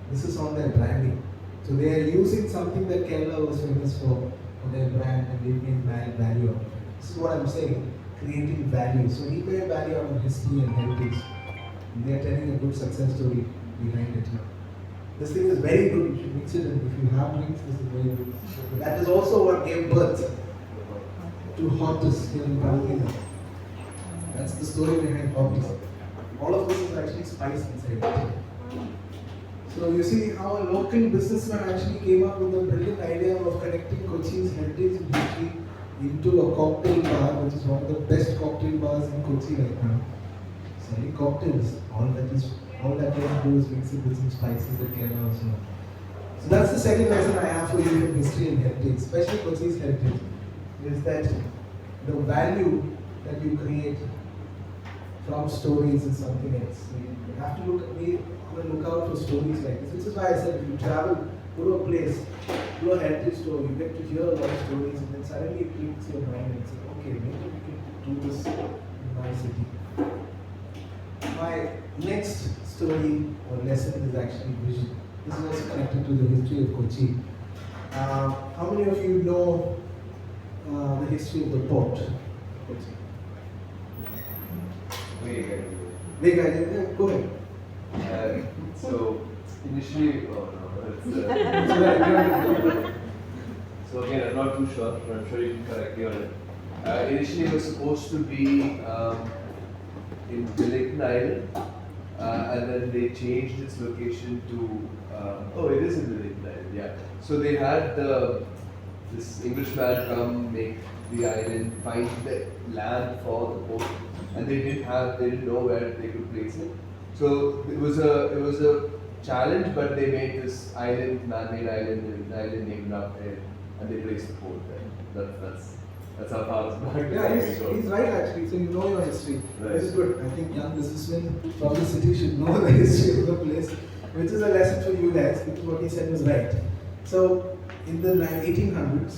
This is on their branding. So they are using something that Kerala was famous for their brand, and they made value out of it. This is what I'm saying, creating value. So he made value out of history and heritage. And they are telling a good success story behind it. This thing is very good, you should mix it, and if you have drinks, this is very good. That is also what gave birth to Hortus here in Palmina. That's the story behind Hortus. All of this is actually spice inside it. So you see how a local businessman actually came up with a brilliant idea of connecting Kochi's heritage and history into a cocktail bar, which is one of the best cocktail bars in Kochi right now. Selling cocktails, all that they do is mix it with some spices that Kerala also know. So that's the second lesson I have for you in history and heritage, especially Kochi's heritage, is that the value that you create from stories is something else. So you have to look out for stories like this. Which is why I said if you travel go to a place, to a heritage store, you get to hear a lot of stories, and then suddenly it clicks your mind and say, okay, maybe we can do this in my city. My next story or lesson is actually vision. This is also connected to the history of Kochi. How many of you know the history of the port of Kochi? Go ahead. So initially, so again, I'm not too sure, but I'm sure you can correct me on it. Initially, it was supposed to be in Wellington Island, and then they changed its location to. It is in Wellington Island, yeah. So they had this Englishman come make the island, find the land for the port, and they didn't know where they could place it. So it was a challenge, but they made this island, man-made island, an island named after it, and they placed the port there. That's how far it's back. Yeah, he's right actually. So you know your history. Right. This is good. I think young businessmen from the city should know the history of the place, which is a lesson for you guys, because what he said was right. So in the 1800s,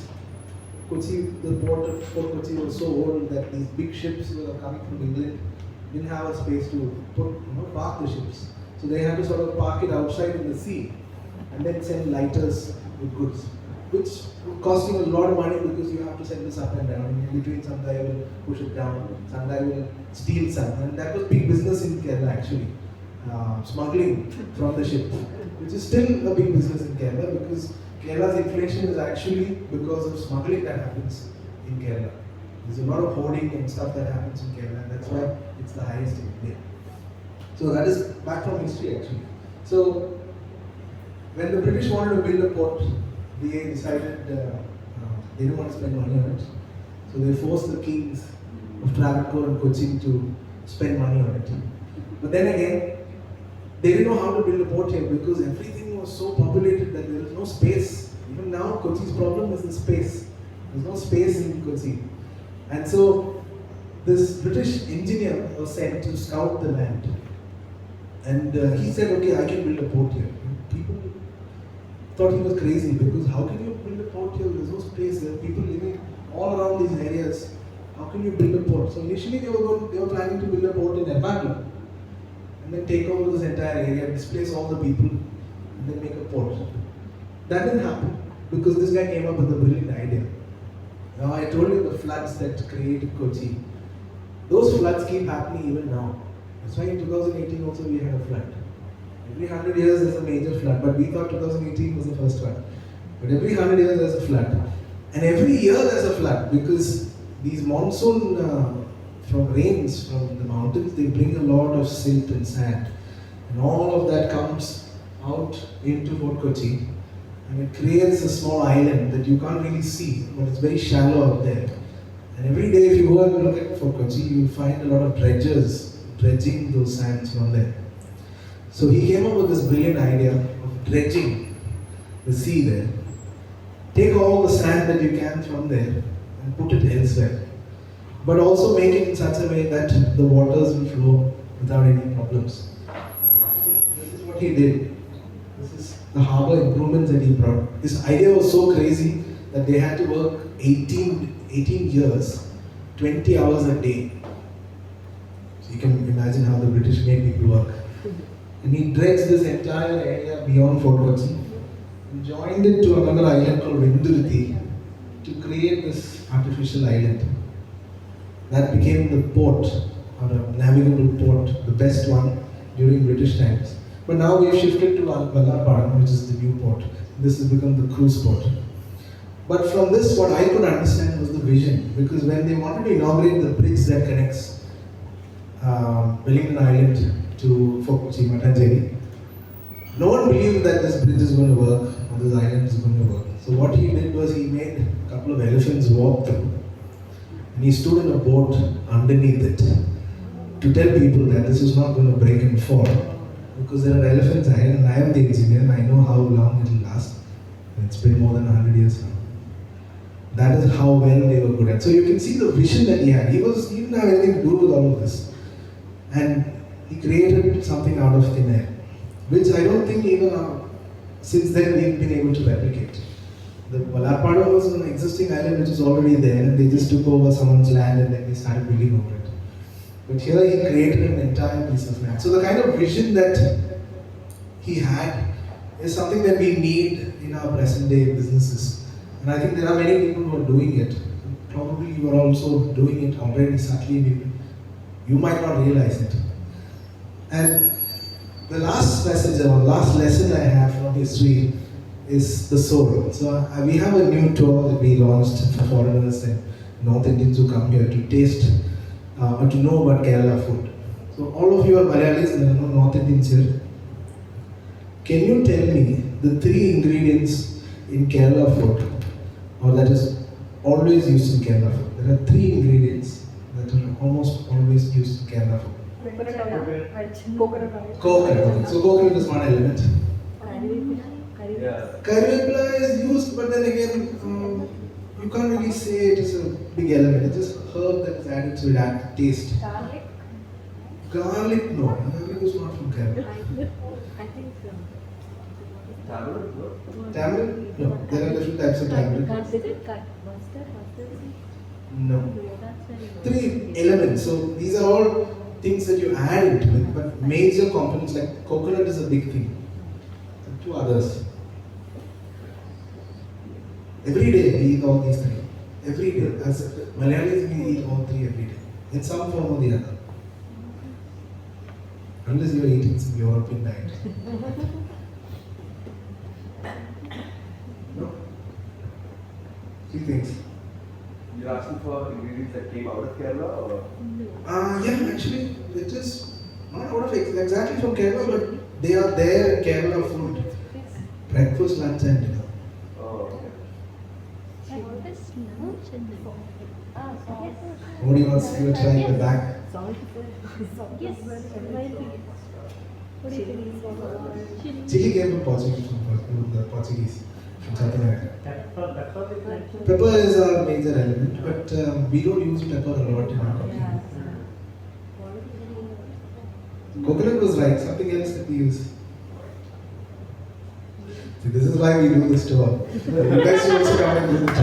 Kochi, the port of Fort Kochi was so old that these big ships were coming from England, didn't have a space to park the ships. So they had to sort of park it outside in the sea and then send lighters with goods, which costing a lot of money because you have to send this up and down. In between, some guy will push it down, some guy will steal some. And that was big business in Kerala actually, smuggling from the ship, which is still a big business in Kerala because Kerala's inflation is actually because of smuggling that happens in Kerala. There's a lot of hoarding and stuff that happens in Kerala, and that's why it's the highest in India. So that is back from history actually. So when the British wanted to build a port, they decided they didn't want to spend money on it. So they forced the kings of Travancore and Cochin to spend money on it. But then again, they didn't know how to build a port here because everything was so populated that there was no space. Even now, Kochi's problem is the space. There's no space in Kochi. And so this British engineer was sent to scout the land. And he said, okay, I can build a port here. And people thought he was crazy because how can you build a port here? There's no space. There are people living all around these areas. How can you build a port? So initially they were planning to build a port in Ernakulam and then take over this entire area, displace all the people, and then make a port. That didn't happen because this guy came up with a brilliant idea. Now I told you the floods that created Kochi. Those floods keep happening even now. That's why in 2018 also we had a flood. Every 100 years there's a major flood, but we thought 2018 was the first one. But every 100 years there's a flood. And every year there's a flood because these monsoon from rains from the mountains, they bring a lot of silt and sand. And all of that comes out into Fort Kochi. And it creates a small island that you can't really see, but it's very shallow out there. And every day if you go and look at Fort Kochi, you'll find a lot of dredgers dredging those sands from there. So he came up with this brilliant idea of dredging the sea there. Take all the sand that you can from there and put it elsewhere. But also make it in such a way that the waters will flow without any problems. This is what he did. This is the harbour improvements that he brought. This idea was so crazy that they had to work 18 years, 20 hours a day. So you can imagine how the British made people work. And he dredged this entire area beyond Fort Kochi and joined it to another island called Venduruthi to create this artificial island. That became the port, or a navigable port, the best one during British times. But now we've shifted to Vallarpadam, which is the new port. This has become the cruise port. But from this, what I could understand was the vision, because when they wanted to inaugurate the bridge that connects Wellington Island to Fort Kochi, Mattancherry, no one believed that this bridge is going to work, or this island is going to work. So what he did was he made a couple of elephants walk through, and he stood in a boat underneath it to tell people that this is not going to break and fall, because there are elephants ahead, and I am the engineer and I know how long it will last. And it's been more than 100 years now. That is how well they were good at. So you can see the vision that he had. He didn't have anything to do with all of this. And he created something out of thin air, which I don't think even since then we've been able to replicate. The Valapado was an existing island which was already there, and they just took over someone's land and then they started building over it. But here he created an entire piece of land. So the kind of vision that he had is something that we need in our present day businesses. And I think there are many people who are doing it. Probably you are also doing it already subtly, maybe. You might not realize it. And the last message or last lesson I have from history is the soul. So we have a new tour that we launched for foreigners and North Indians who come here to taste or to know about Kerala food. So all of you are Malayalis and there are no North Indians here. Can you tell me the 3 ingredients in Kerala food, or that is always used in Kerala food? There are 3 ingredients that are almost always used in Kerala food. Coconut. Coconut. So coconut is one element. Yeah. Karivepla is used, but then again, you can't really say it is a big element. It's just herb that is added to it, add taste. Garlic? Garlic, no. Garlic is not from Kerala. I think so. Tamarind? No. There are different types of tamarind. Mustard. No. That's very 3 elements. So these are all things that you add into it, but major components like coconut is a big thing. And 2 others. Every day we eat all these 3. Every day. As Malayalis, we eat all 3 every day. In some form or the other. Unless you are eating some European diet. No? 3 things. You're asking for ingredients that came out of Kerala or? Yeah, actually, it is not out of exactly from Kerala, but they are there in Kerala food. Breakfast, lunch, and dinner. Oh, okay. Nobody wants to give a try in the back. Yes, what do you think? Chili came from Portuguese, from the Portuguese, from South America. Pepper is a major element, but we don't use pepper a lot in our cooking. Coconut was right, something else that we use. See, this is why we do this tour. You guys should also come and do the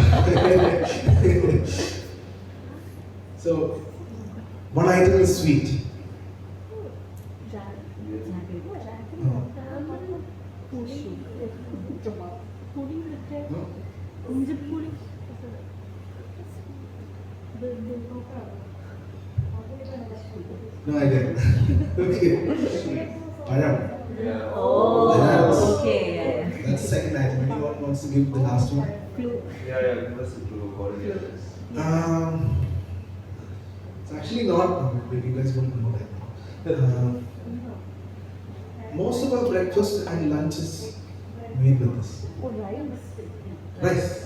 tour. So, one item is sweet. No idea. Okay. Param. Yeah. Oh, okay. That's the second item. Anyone wants to give the last one? Yeah, give us a clue. What it is. It's actually not, maybe you guys wouldn't know that. Most of our breakfast and lunch is made with this. Rice.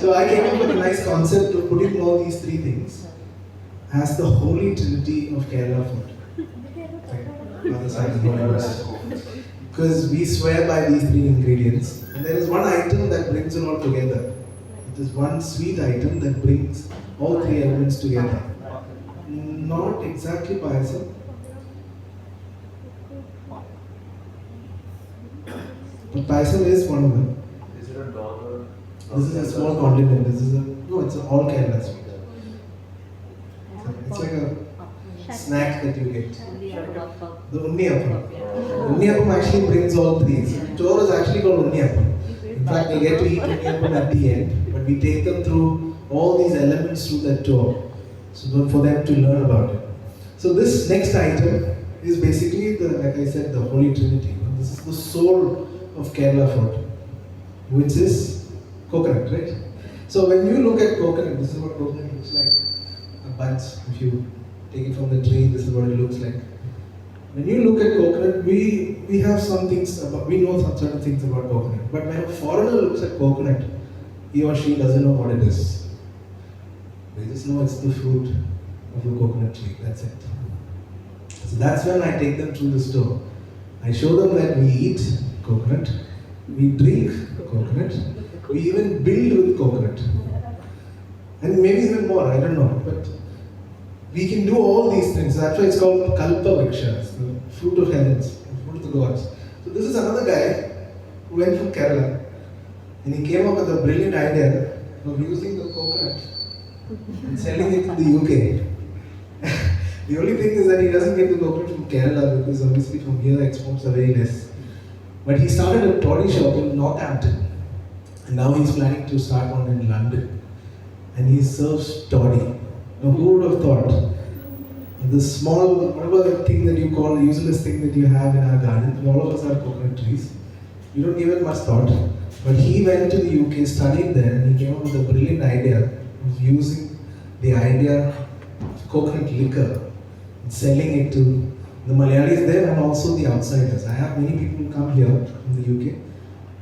So I came up with a nice concept of putting all these 3 things as the holy trinity of Kerala food. Other side of the universe. Because we swear by these 3 ingredients, and there is one item that brings it all together. It is one sweet item that brings all 3 elements together. Not exactly payasam, but payasam is one of them. Is it a normal? This is a small condiment. This is it's an all Kerala sweet. It's like a snack that you get. The Unniyappam. Unniyappam actually brings all 3. So tour is actually called Unniyappam. In fact, we get to eat Unniyappam at the end, but we take them through all these elements through that tour, so for them to learn about it. So this next item is basically like I said, the Holy Trinity. This is the soul of Kerala food, which is coconut, right? So when you look at coconut, this is what coconut looks like. A bunch, if you take it from the tree, this is what it looks like. When you look at coconut, we have some things about, we know some certain things about coconut. But when a foreigner looks at coconut, he or she doesn't know what it is. They just know it's the fruit of the coconut tree, that's it. So that's when I take them through the store. I show them that we eat coconut, we drink coconut, we even build with coconut. And maybe even more, I don't know. But we can do all these things. That's why it's called Kalpa Vriksha, the fruit of heavens, the fruit of the gods. So this is another guy who went from Kerala and he came up with a brilliant idea of using the coconut and selling it in the UK. The only thing is that he doesn't get the coconut from Kerala because obviously from here exports are very less. But he started a toddy shop in Northampton and now he's planning to start one in London. And he serves toddy. Now who would have thought? This small, whatever the thing that you call, the useless thing that you have in our garden, all of us have coconut trees. You don't give it much thought. But he went to the UK, studied there, and he came up with a brilliant idea of using the idea of coconut liquor and selling it to the Malayalis there and also the outsiders. I have many people who come here from the UK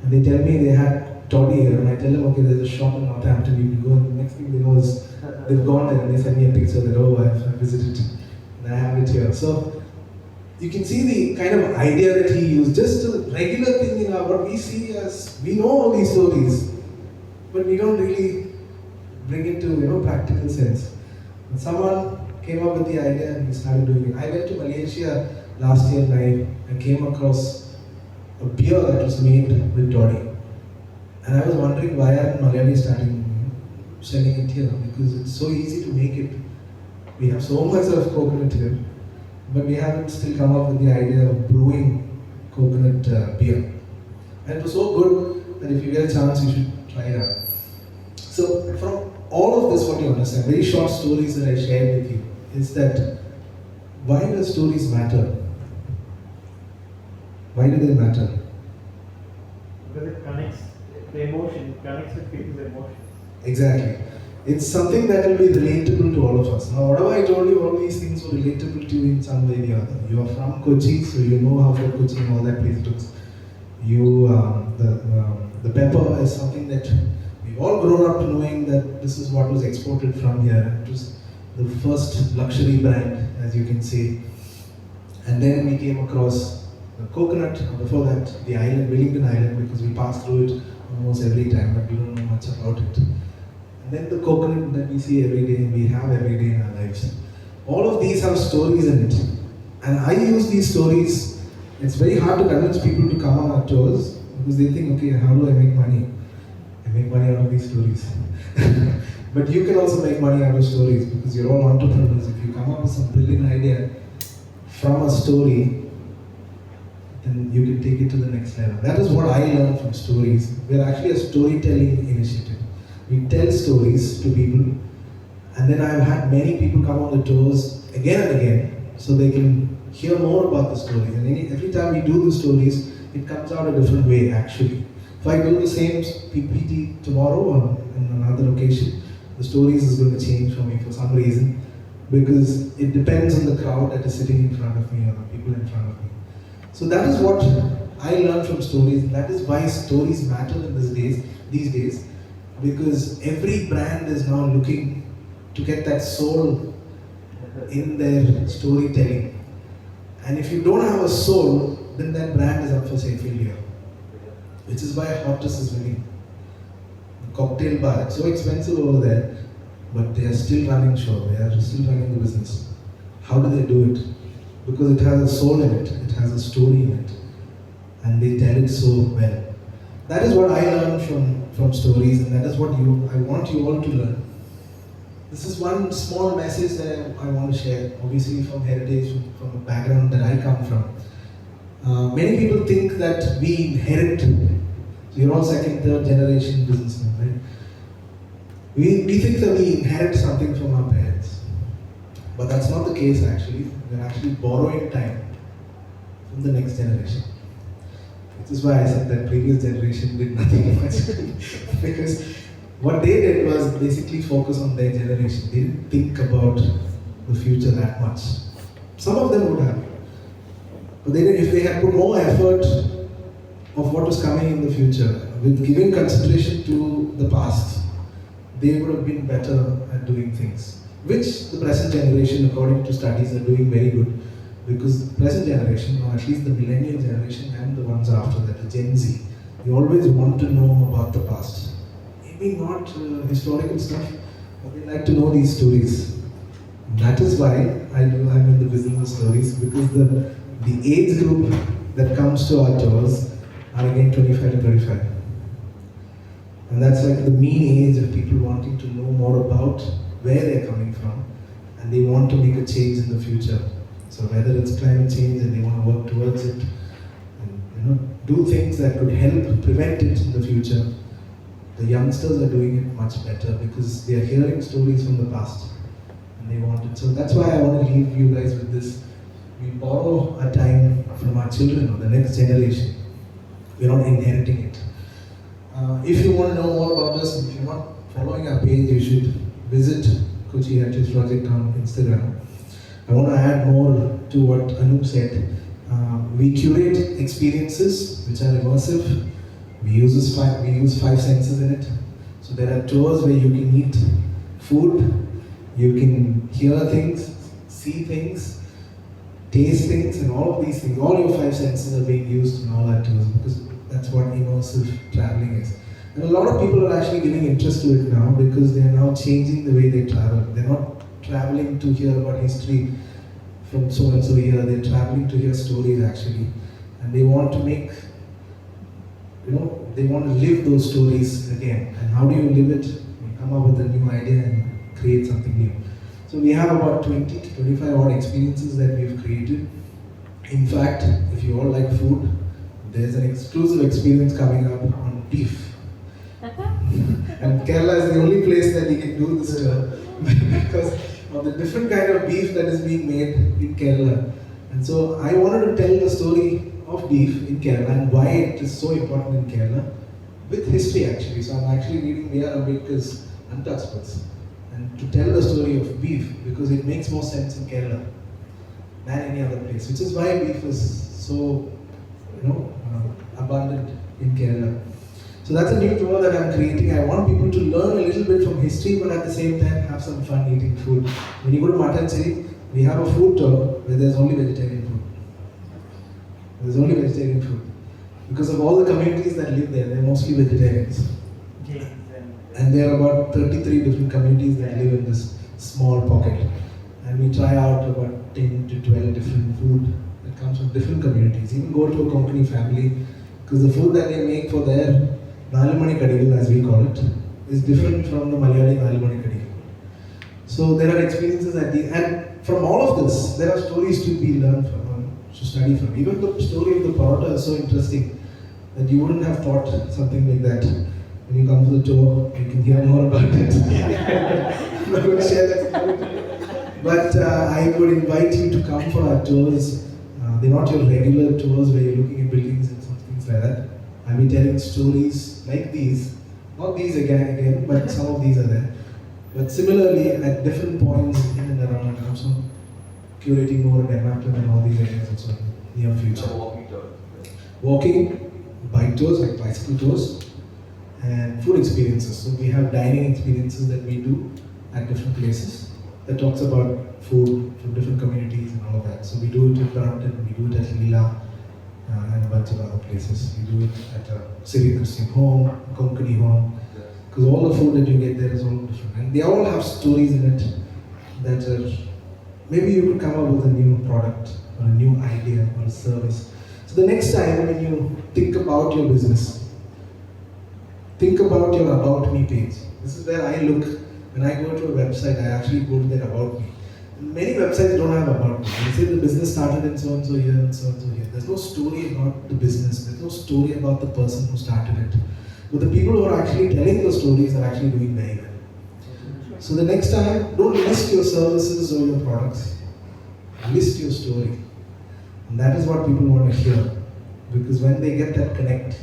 and they tell me they had toddy here, and I tell them, okay, there's a shop in Northampton, you can go, and the next thing they know is they've gone there and they send me a picture that, oh, I've visited and I have it here. So you can see the kind of idea that he used, just a regular thing in what we see as, we know all these stories, but we don't really bring it to practical sense. And someone came up with the idea and we started doing it. I went to Malaysia last year and I came across a beer that was made with toddy. And I was wondering why aren't Malayalis starting selling it here, because it's so easy to make it. We have so much of coconut here, but we haven't still come up with the idea of brewing coconut beer. And it was so good that if you get a chance, you should try it out. So from all of this, what you understand, very short stories that I shared with you, is that why do stories matter? Why do they matter? Because it connects the emotion, it connects with people's emotions. Exactly. It's something that will be relatable to all of us. Now, whatever I told you, all these things were relatable to you in some way or the other. You are from Kochi, so you know how Fort Kochi and all that place looks. The pepper is something that we've all grown up knowing that this is what was exported from here. It was the first luxury brand, as you can see. And then we came across the coconut, and before that, the island, Wellington Island, because we pass through it almost every time, but we don't know much about it. And then the coconut that we see every day, we have every day in our lives. All of these have stories in it. And I use these stories. It's very hard to convince people to come on our tours because they think, okay, how do I make money? I make money out of these stories. But you can also make money out of stories because you're all entrepreneurs. If you come up with some brilliant idea from a story, then you can take it to the next level. That is what I learned from stories. We're actually a storytelling initiative. We tell stories to people, and then I've had many people come on the tours again and again so they can hear more about the stories. And every time we do the stories, it comes out a different way actually. If I do the same PPT tomorrow or on another occasion, the stories is going to change for me for some reason because it depends on the crowd that is sitting in front of me or the people in front of me. So that is what I learned from stories, and that is why stories matter in these days. Because every brand is now looking to get that soul in their storytelling. And if you don't have a soul, then that brand is up for failure. Which is why Hortus is winning. The cocktail bar, it's so expensive over there, but they are still running show, they are still running the business. How do they do it? Because it has a soul in it, it has a story in it. And they tell it so well. That is what I learned from stories, and that is what I want you all to learn. This is one small message that I want to share, obviously from heritage, from a background that I come from. Many people think that we inherit, so you're all second, third generation businessmen, right? We think that we inherit something from our parents. But that's not the case actually. We're actually borrowing time from the next generation. Which is why I said that previous generation did nothing much. Because what they did was basically focus on their generation. They didn't think about the future that much. Some of them would have. But if they had put more effort of what was coming in the future, with giving consideration to the past, they would have been better at doing things. Which the present generation, according to studies, are doing very good. Because the present generation, or at least the millennial generation and the ones after that, the Gen Z, they always want to know about the past. Maybe not historical stuff, but they like to know these stories. That is why I'm in the business of stories, because the the age group that comes to our tours are again 25 to 35. And that's like the mean age of people wanting to know more about where they're coming from, and they want to make a change in the future. So whether it's climate change and they want to work towards it, and do things that could help prevent it in the future, the youngsters are doing it much better because they are hearing stories from the past and they want it. So that's why I want to leave you guys with this. We borrow our time from our children or the next generation. We're not inheriting it. If you want to know more about us, if you're not following our page, you should visit Kochi Heritage Project on Instagram. I want to add more to what Anup said. We curate experiences which are immersive. We use five senses in it. So there are tours where you can eat food, you can hear things, see things, taste things, and all of these things. All your five senses are being used in all our tours because that's what immersive traveling is. And a lot of people are actually giving interest to it now because they are now changing the way they travel. They're not traveling to hear about history from so and so year, they're traveling to hear stories actually. And they want to make, they want to live those stories again. And how do you live it? You come up with a new idea and create something new. So we have about 20 to 25 odd experiences that we've created. In fact, if you all like food, there's an exclusive experience coming up on beef. And Kerala is the only place that you can do this because of the different kind of beef that is being made in Kerala. And so I wanted to tell the story of beef in Kerala and why it is so important in Kerala with history actually. So I'm actually reading V.R. Ambedkar's Untouched Books and to tell the story of beef because it makes more sense in Kerala than any other place, which is why beef is so abundant in Kerala. So that's a new tour that I'm creating. I want people to learn a little bit from history, but at the same time have some fun eating food. When you go to Matancheri, we have a food tour where there's only vegetarian food. There's only vegetarian food. Because of all the communities that live there, they're mostly vegetarians. And there are about 33 different communities that live in this small pocket. And we try out about 10 to 12 different food that comes from different communities. Even go to a Konkani family, because the food that they make for their Nalimani Kadigal, as we call it, is different from the Malayali Nalimani Kadigal. So there are experiences and from all of this, there are stories to be learned from, to study from. Even the story of the parota is so interesting that you wouldn't have thought something like that. When you come to the tour, you can hear more about it. I'm not going to share that story. But I would invite you to come for our tours. They're not your regular tours where you're looking at buildings and some things like that. I'll be telling stories like these, not these again, but some of these are there. But similarly, at different points in and around, and also curating more in Edmonton and all these areas also in the near future. Walking, bike tours, like bicycle tours, and food experiences. So we have dining experiences that we do at different places that talks about food from different communities and all of that. So we do it in Brampton, we do it at Leela, and a bunch of other places. We do it at a Syrian Christian home, a Konkani home, because all the food that you get there is all different. And they all have stories in it that are, maybe you could come up with a new product or a new idea or a service. So the next time when you think about your business, think about your About Me page. This is where I look. When I go to a website, I actually go to their About Me. Many websites don't have About Me. They say the business started in so and so year and so and so year. There's no story about the business. There's no story about the person who started it. But the people who are actually telling the stories are actually doing very well. So the next time, don't list your services or your products. List your story. And that is what people want to hear. Because when they get that connect,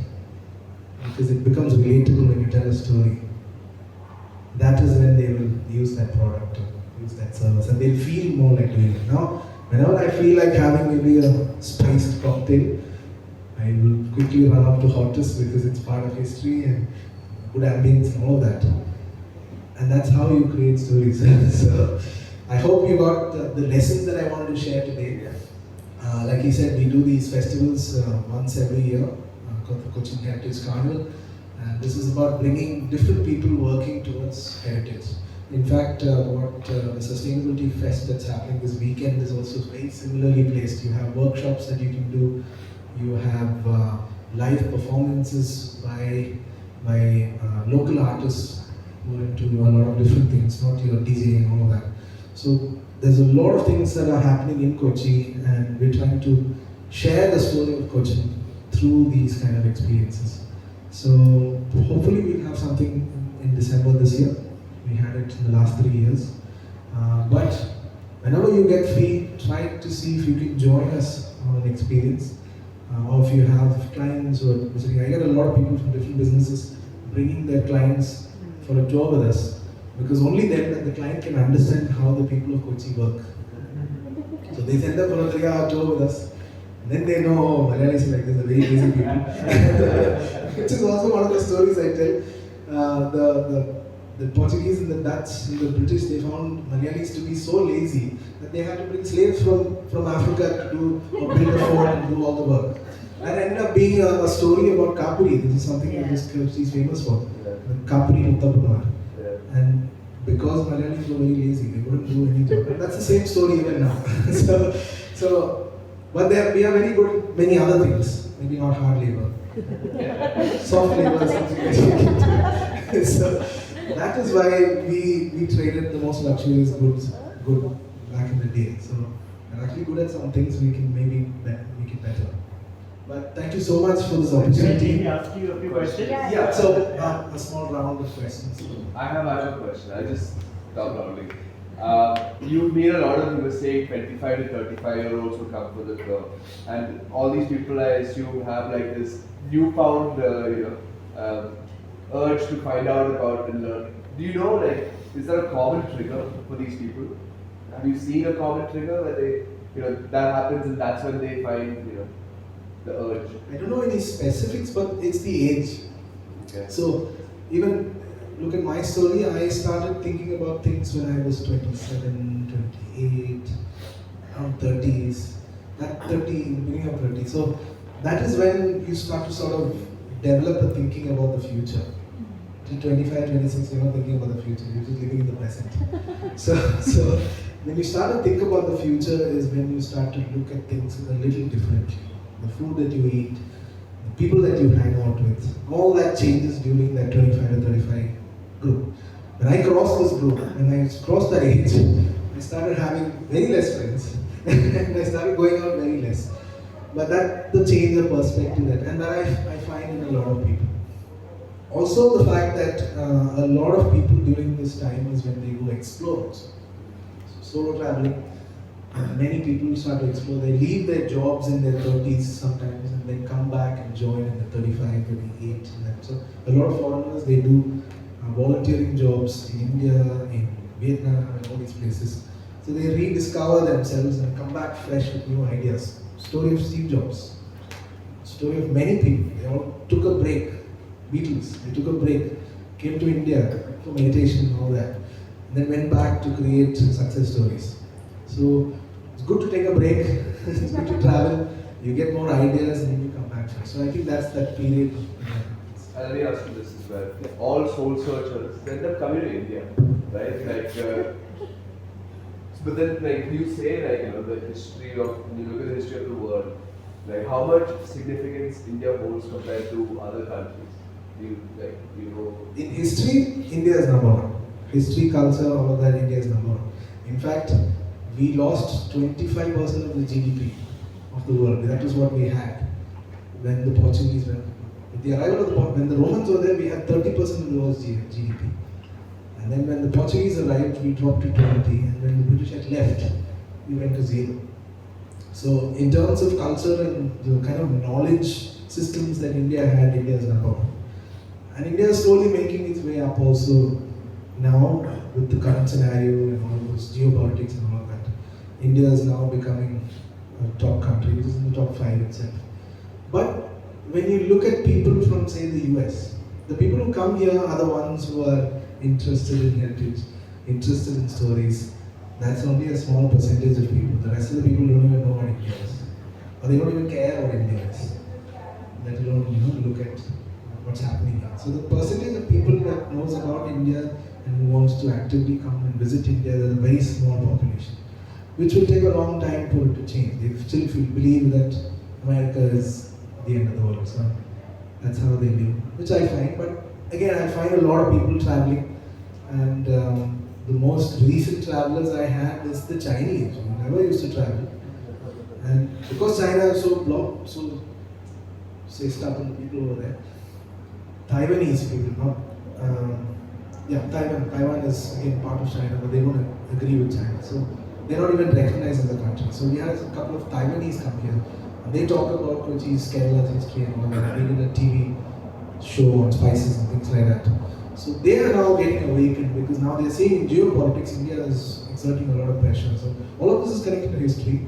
because it becomes relatable when you tell a story, that is when they will use that product or use that service and they'll feel more like doing it. Now, whenever I feel like having maybe a spiced cocktail, I will quickly run up to Hottest because it's part of history and good ambience and all of that. And that's how you create stories. So I hope you got the lessons that I wanted to share today. Like he said, we do these festivals once every year, called the Kochi Heritage Carnival. And this is about bringing different people working towards heritage. In fact, the Sustainability Fest that's happening this weekend is also very similarly placed. You have workshops that you can do, you have live performances by local artists who are into a lot of different things, not your DJing and all of that. So there's a lot of things that are happening in Kochi, and we're trying to share the story of Kochi through these kind of experiences. So hopefully we'll have something in December this year. We had it in the last 3 years. But whenever you get free, try to see if you can join us on an experience. Or if you have clients who are visiting. I get a lot of people from different businesses bringing their clients for a tour with us, because only then that the client can understand how the people of Kochi work. So they send them for a 3-hour tour with us. And then they know, oh, Malayalis are like this, are very lazy people. Which is also one of the stories I tell. The Portuguese and the Dutch and the British, they found Malayalis to be so lazy that they had to bring slaves from Africa to do or build a fort and do all the work. That ended up being a story about Kapuri. This is something that this Kochi is famous for. The Kapuri Uttapunar. And because Malayalis were very lazy, they wouldn't do any job. And that's the same story even now. But we are very good at many other things. Maybe not hard labor. Soft labor is something like so that is why we traded the most luxurious goods back in the day. So we're actually good at some things, we can maybe make it better. But thank you so much for this opportunity. Can I ask you a few questions? Yeah, so a small round of questions. I have a question. I just stop loudly. You meet a lot of people saying 25 to 35-year-olds who come for the tour, and all these people, I assume, have like this newfound, urge to find out about and learn. Do you know, like, is there a common trigger for these people? Have you seen a common trigger where they, that happens and that's when they find, the urge? I don't know any specifics, but it's the age. Okay. So even look at my story. I started thinking about things when I was 27, 28, around 30s. That 30, beginning of 30. So that is when you start to sort of develop a thinking about the future. Till 25, 26, you're not thinking about the future, you're just living in the present. So when you start to think about the future is when you start to look at things a little differently. The food that you eat, the people that you hang out with, all that changes during that 25 to 35 group. When I crossed this group, when I crossed that age, I started having very less friends and I started going out very less. But that's the change of perspective and that I find in a lot of people. Also the fact that a lot of people during this time is when they go explore. So solo traveling, many people start to explore. They leave their jobs in their 30s sometimes and then come back and join in the 35, 38. And so a lot of foreigners, they do volunteering jobs in India, in Vietnam, and all these places. So they rediscover themselves and come back fresh with new ideas. Story of Steve Jobs. Story of many people. They all took a break. Beatles, they took a break, came to India for meditation and all that, and then went back to create success stories. So it's good to take a break, it's good to travel, you get more ideas and then you come back. So I think that's that period. Let me ask you this as well. All soul searchers end up coming to India, right? But then, you say, the history of, when you look at the history of the world, how much significance India holds compared to other countries? In history, India is number one. History, culture, all of that, India is number one. In fact, we lost 25% of the GDP of the world. That was what we had when the Portuguese were. With the arrival of when the Romans were there, we had 30% of the world's GDP. And then when the Portuguese arrived, we dropped to 20. And when the British had left, we went to 0. So in terms of culture and the kind of knowledge systems that India had, India is number one. And India is slowly making its way up also now with the current scenario and all those geopolitics and all of that. India is now becoming a top country, which is in the top 5 itself. But when you look at people from, say, the US, the people who come here are the ones who are interested in heritage, interested in stories. That's only a small percentage of people. The rest of the people don't even know what India is. Or they don't even care what India is. Let alone, look at what's happening here. So the percentage of people that knows about India and who wants to actively come and visit India. There's a very small population, which will take a long time for it to change. They still believe that America is the end of the world, so that's how they live, which I find. But again, I find a lot of people traveling, and the most recent travelers I had is the Chinese, who never used to travel. And because China is so blocked, so say stubborn people over there, Taiwanese people, not Taiwan is again part of China, but they don't agree with China, so they're not even recognized as a country. So we had a couple of Taiwanese come here, and they talk about Kochi's, Kerala's history and all that. They did a TV show on spices and things like that. So they are now getting awakened, because now they're seeing in geopolitics India is exerting a lot of pressure. So all of this is connected to history,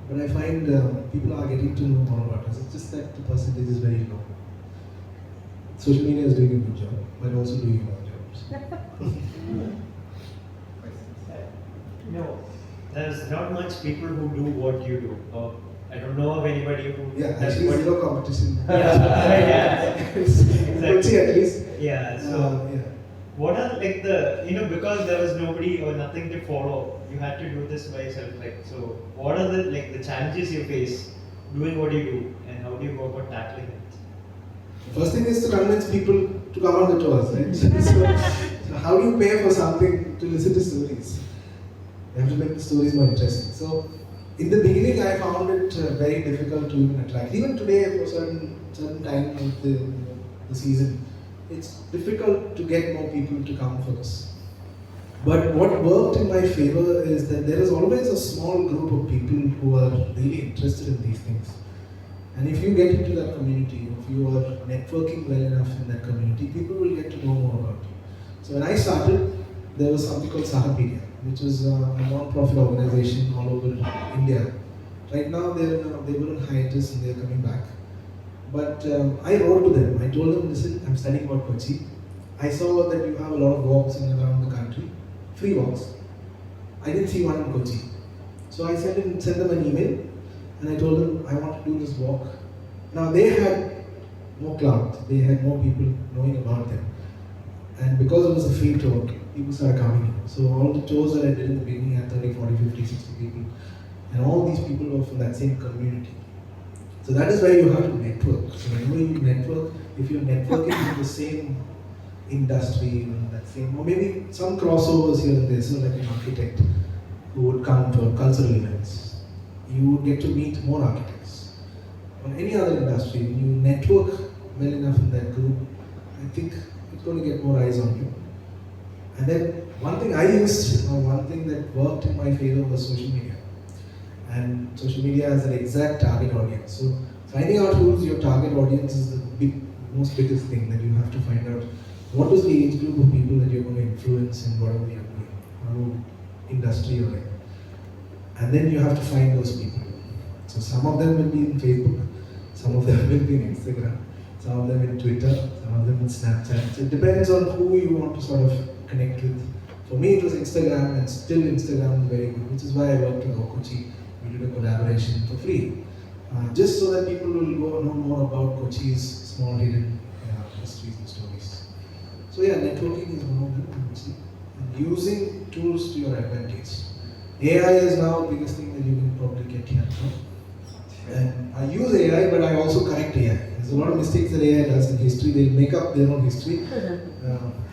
but I find people are getting to know more about us. It's just that the percentage is very low. Social media is doing a good job, but also doing more jobs. No, there's not much people who do what you do. I don't know of anybody who. Yeah, does actually what- zero competition. Yeah, Exactly. At least. Yeah, so what are like because there was nobody or nothing to follow, you had to do this by yourself. So what are the challenges you face doing what you do, and how do you go about tackling it? First thing is to convince people to come on the tours, right? So how do you pay for something to listen to stories? You have to make the stories more interesting. So in the beginning, I found it very difficult to even attract. Even today, for certain time of the season, it's difficult to get more people to come for this. But what worked in my favor is that there is always a small group of people who are really interested in these things. And if you get into that community, if you are networking well enough in that community, people will get to know more about you. So when I started, there was something called Sahapedia, which is a non-profit organization all over India. Right now they were on hiatus and they are coming back. But I wrote to them. I told them, listen, I'm studying about Kochi. I saw that you have a lot of walks in and around the country, free walks. I didn't see one in Kochi. So I sent them an email, and I told them I want to do this walk. Now they had more clout. They had more people knowing about them. And because it was a free tour, people started coming in. So all the tours that I did in the beginning had 30, 40, 50, 60 people. And all these people were from that same community. So that is where you have to network. So whenever you network, if you're networking in the same industry, that same, or maybe some crossovers here and there, so like an architect who would come for cultural events, you would get to meet more architects. On any other industry, when you network well enough in that group, I think it's going to get more eyes on you. And then one thing that worked in my favor was social media. And social media has an exact target audience. So finding out who's your target audience is the most biggest thing that you have to find out. What is the age group of people that you're going to influence in whatever you're doing, whatever industry you're in. And then you have to find those people. So some of them will be in Facebook, some of them will be in Instagram, some of them in Twitter, some of them in Snapchat. So it depends on who you want to sort of connect with. For me it was Instagram, and still Instagram is very good, which is why I worked with Kochi. We did a collaboration for free. Just so that people will go know more about Kochi's small hidden histories and stories. So yeah, networking is one of them, and using tools to your advantage. AI is now the biggest thing that you can probably get here. And I use AI, but I also correct AI. There's a lot of mistakes that AI does in history. They'll make up their own history,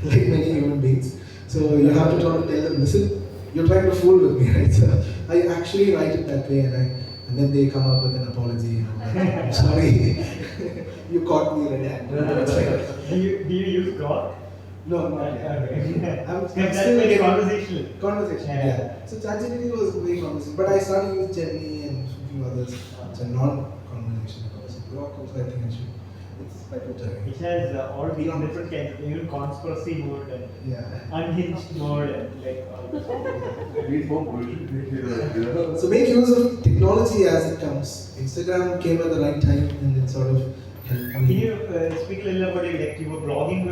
like many human beings. So you have to try to tell them, listen, you're trying to fool with me, right? So I actually write it that way, and then they come up with an apology. I'm sorry, you caught me red-handed. Do you use God? No, not yet. I'm That's still very getting conversational. Conversation, yeah. So ChatGPT was very conversational, but I started using Gemini and a few others, which are non-conversational. So Grok also, I think I should. It's my Twitter. It has all these different kinds of, even conspiracy mode and unhinged mode and like all this. So make use of technology as it comes. Instagram came at the right time and it sort of helped me. Can you speak a little about it? Like you were blogging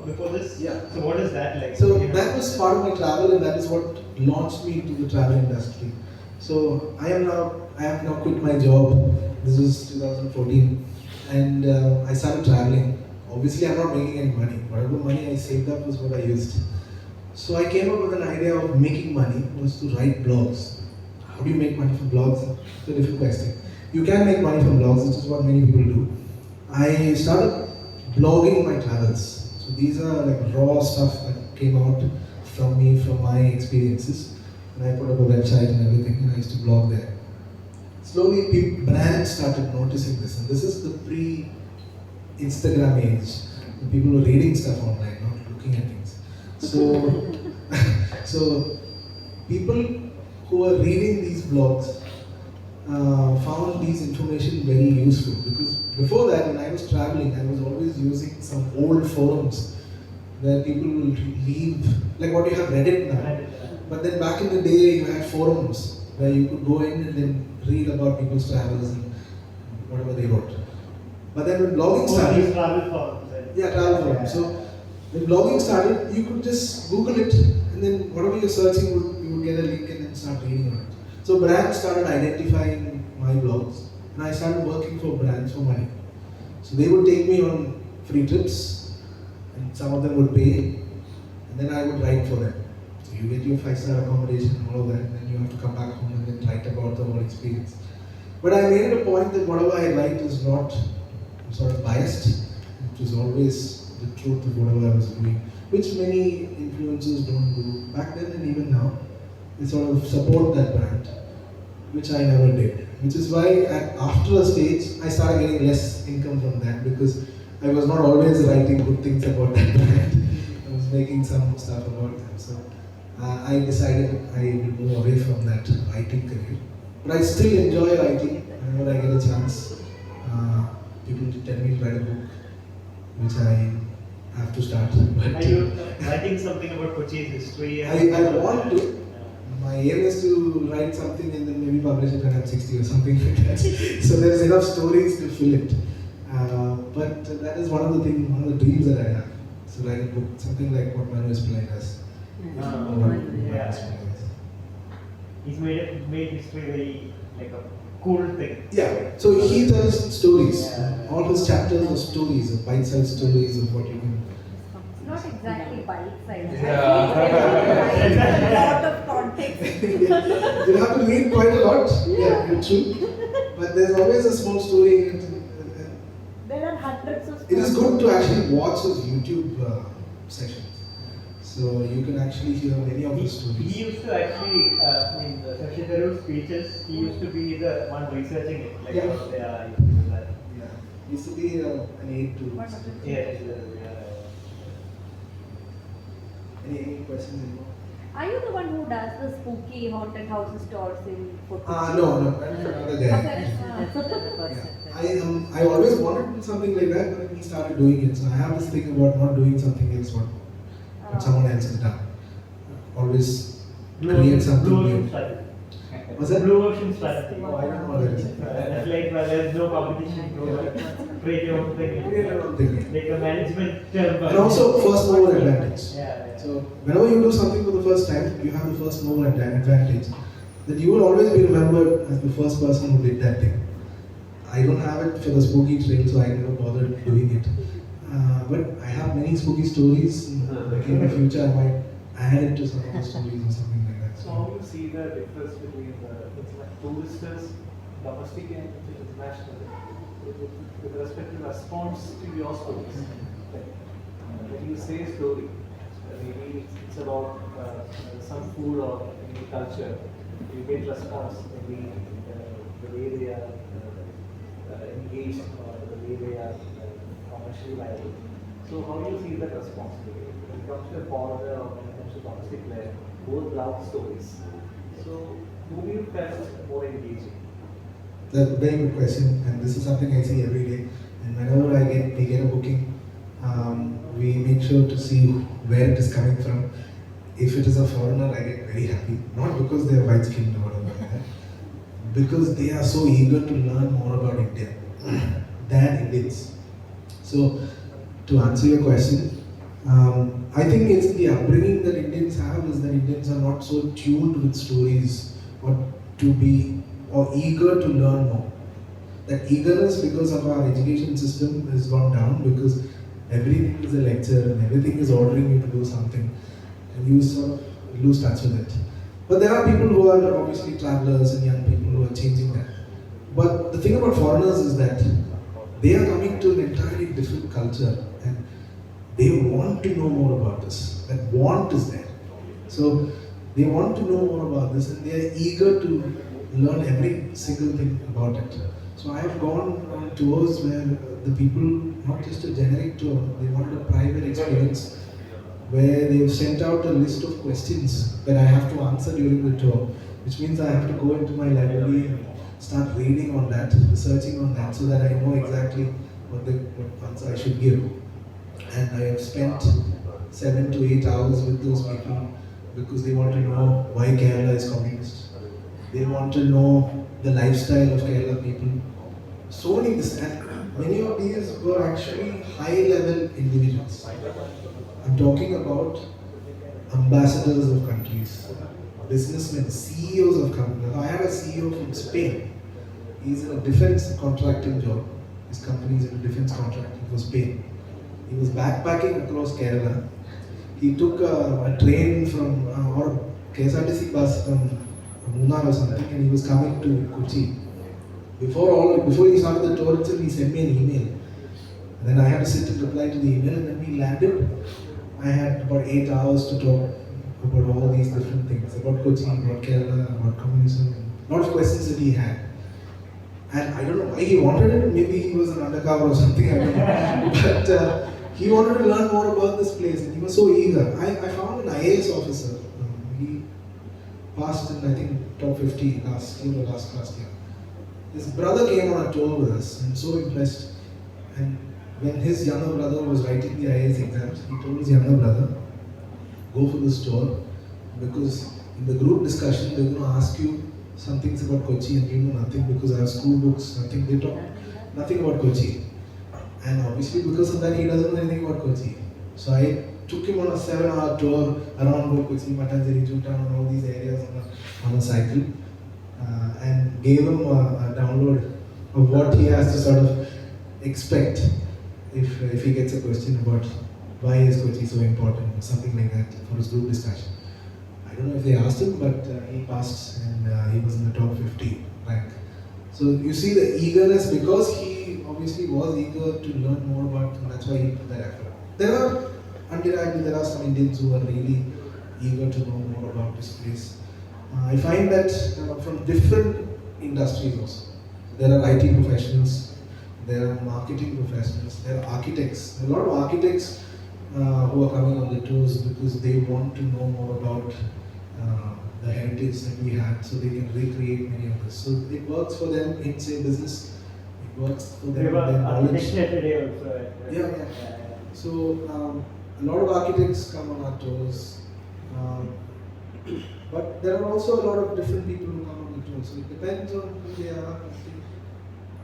before this? Yeah. So what is that like? So that was part of my travel, and that is what launched me into the travel industry. So I have now quit my job. This was 2014, and I started traveling. Obviously, I'm not making any money. Whatever money I saved up was what I used. So I came up with an idea of making money was to write blogs. How do you make money from blogs? It's a different question. You can make money from blogs, which is what many people do. I started blogging my travels. So these are like raw stuff that came out from me, from my experiences. And I put up a website and everything, and I used to blog there. Slowly, brands started noticing this, and this is the pre-Instagram age. The people were reading stuff online, not looking at things. So people who were reading these blogs found these information very useful, because before that, when I was traveling, I was always using some old forums where people will leave, like what you have Reddit now. But then back in the day, you had forums where you could go in and then read about people's travels and whatever they wrote. But then when blogging started, travel forums. yeah, travel forums. So when blogging started, you could just Google it, and then whatever you're searching, you would get a link and then start reading on it. So brands started identifying my blogs, and I started working for brands for money. So they would take me on free trips, and some of them would pay, and then I would write for them. So you get your 5-star accommodation and all of that, and then you have to come back home and then write about the whole experience. But I made it a point that whatever I write is not sort of biased. It was always the truth of whatever I was doing, which many influencers don't do back then and even now. They sort of support that brand, which I never did. Which is why after a stage, I started getting less income from that, because I was not always writing good things about that brand. I was making some stuff about them. So I decided I will move away from that writing career. But I still enjoy writing whenever I get a chance. People tell me to write a book, which I have to start. But are you writing something about Kochi's history? I want to. My aim is to write something and then maybe publish it when I'm 60 or something like that. So there's enough stories to fill it. But that is one of the dreams that I have. So write a book, something like what Manu is playing us. He's made history very like a cool thing. Yeah. So he tells stories. All his chapters are stories, bite-sized stories of what you can. Not exactly bite-sized. Yeah. A lot of context. You have to read quite a lot. Yeah, it's true. But there's always a small story in it. There are hundreds of. It is good to actually watch his YouTube sessions. So you can actually hear many of his stories. He used to actually, in the Shashi Tharoor's speeches, he used to be the one researching it. Like, Yeah. He used to be an aide to. Any questions anymore? Are you the one who does the spooky haunted houses tours in Kochi? No, that's another guy. That's another person. I always wanted to do something like that, but then he started doing it. So I have this thing about not doing something else what someone else has done. Always create something new. Was that Blue Ocean strategy? Oh, I don't know what that is. It's like there's no competition, create your own thing. Like a management term. And also first mover advantage. Yeah. So whenever you do something for the first time, you have the first mover advantage. That you will always be remembered as the first person who did that thing. I don't have it for the spooky trail, so I never bothered doing it. But I have many spooky stories. In the future, I might add it to some of the stories or something like that. So how do you see the difference between the tourists, domestic and international, with respect to response to your stories? When you say story, maybe it's about some food or any culture, you get response, maybe the way they are engaged or the way they are commercially viable. So how do you see that response? When it comes to a foreigner or when it comes to domestic player, both love stories. So who do you felt more engaging? That's a very good question, and this is something I see every day. And whenever we get a booking, we make sure to see where it is coming from. If it is a foreigner, I get very happy. Not because they are white skinned or whatever like that, because they are so eager to learn more about India than Indians. So, to answer your question, I think it's the upbringing that Indians have is that Indians are not so tuned with stories or eager to learn more. That eagerness, because of our education system, has gone down because everything is a lecture and everything is ordering you to do something. and you sort of lose touch with it. But there are people who are obviously travelers and young people who are changing that. But the thing about foreigners is that they are coming to an entirely different culture and they want to know more about this. That want is there. So they want to know more about this and they are eager to learn every single thing about it. So I have gone on tours where the people, not just a generic tour, they wanted a private experience where they've sent out a list of questions that I have to answer during the tour, which means I have to go into my library and start reading on that, researching on that, so that I know exactly what answer I should give. And I have spent 7 to 8 hours with those people because they want to know why Kerala is communist. They want to know the lifestyle of Kerala people. So many of these were actually high-level individuals. I'm talking about ambassadors of countries, businessmen, CEOs of companies. I had a CEO from Spain. He's in a defense contracting job. His company is in a defense contracting for Spain. He was backpacking across Kerala. He took a train from, or a KSRTC bus from Munnar or something, and he was coming to Kochi. Before he started the tour itself, he sent me an email. And then I had to sit and reply to the email, and then we landed. I had about 8 hours to talk about all these different things, about Kochi, about Kerala, about communism, a lot of questions that he had. And I don't know why he wanted it, maybe he was an undercover or something, I don't know. But he wanted to learn more about this place and he was so eager. I found an IAS officer. He passed in, I think, top 50 last year or last year. His brother came on a tour with us and so impressed. And when his younger brother was writing the IAS exams, he told his younger brother, go for this tour because in the group discussion they're going to ask you some things about Kochi and you know nothing because I have school books, nothing. They talk nothing about Kochi. And obviously because of that he doesn't know anything about Kochi. So I took him on a 7-hour tour around Kochi, Matanzeri, Jutan and all these areas on a cycle and gave him a download of what he has to sort of expect if he gets a question about why is Kochi so important or something like that for his group discussion. I don't know if they asked him, but he passed and he was in the top 50 rank. So you see the eagerness because he obviously was eager to learn more about and that's why he put that effort. There are some Indians who are really eager to know more about this place. I find that from different industries also. There are IT professionals, there are marketing professionals, there are architects. A lot of architects who are coming on the tours because they want to know more about the heritage that we had so they can recreate many of this. So it works for them in say business, it works for them in their knowledge. Today also. Yeah. So a lot of architects come on our tours. But there are also a lot of different people who come on the tour. So it depends on who they are.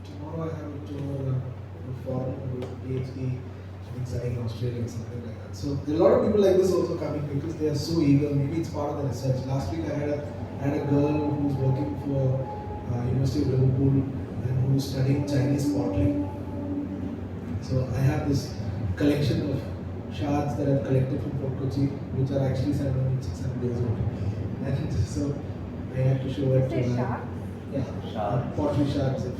Tomorrow I have a tour of foreign with a PhD studying in Australia or something like that. So there are a lot of people like this also coming because they are so eager. Maybe it's part of the research. Last week I had a girl who was working for University of Liverpool and who was studying Chinese pottery. So I have this collection of shards that I've collected from Fort Kochi, which are actually 600 years old. And so I had to show it to her. Yeah, pottery shards of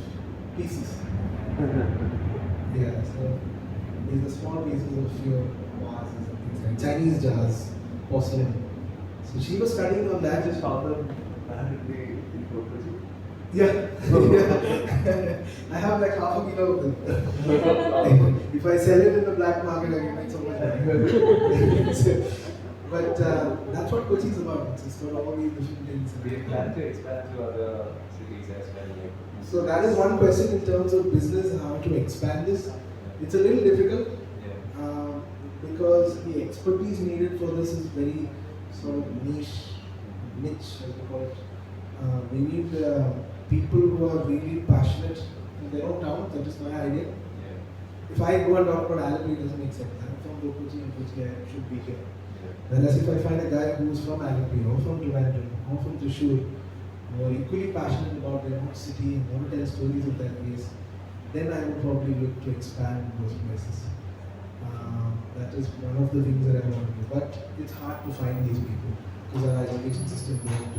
pieces. Yeah, so these are small pieces of your vases and things like Chinese jars, porcelain. So she was studying on that. Just found them randomly in Fort Kochi. Yeah. I have like half a kilo of them. If I sell it in the black market, I can make so much money. But that's what Kochi is about. It's got all these different things. We plan to expand to other cities as well. So that is one question in terms of business, how to expand this. It's a little difficult because the expertise needed for this is very sort of niche as we call it. We need people who are really passionate in their own town. That is my idea. If I go and talk about Alleppey, it doesn't make sense. I'm from Kochi and Kochi, I should be here. Whereas if I find a guy who is from Alleppey or from Trivandrum or from Thrissur who are equally passionate about their own city and want to tell stories of that place, then I would probably look to expand those places. That is one of the things that I want to do. But it's hard to find these people because our education system won't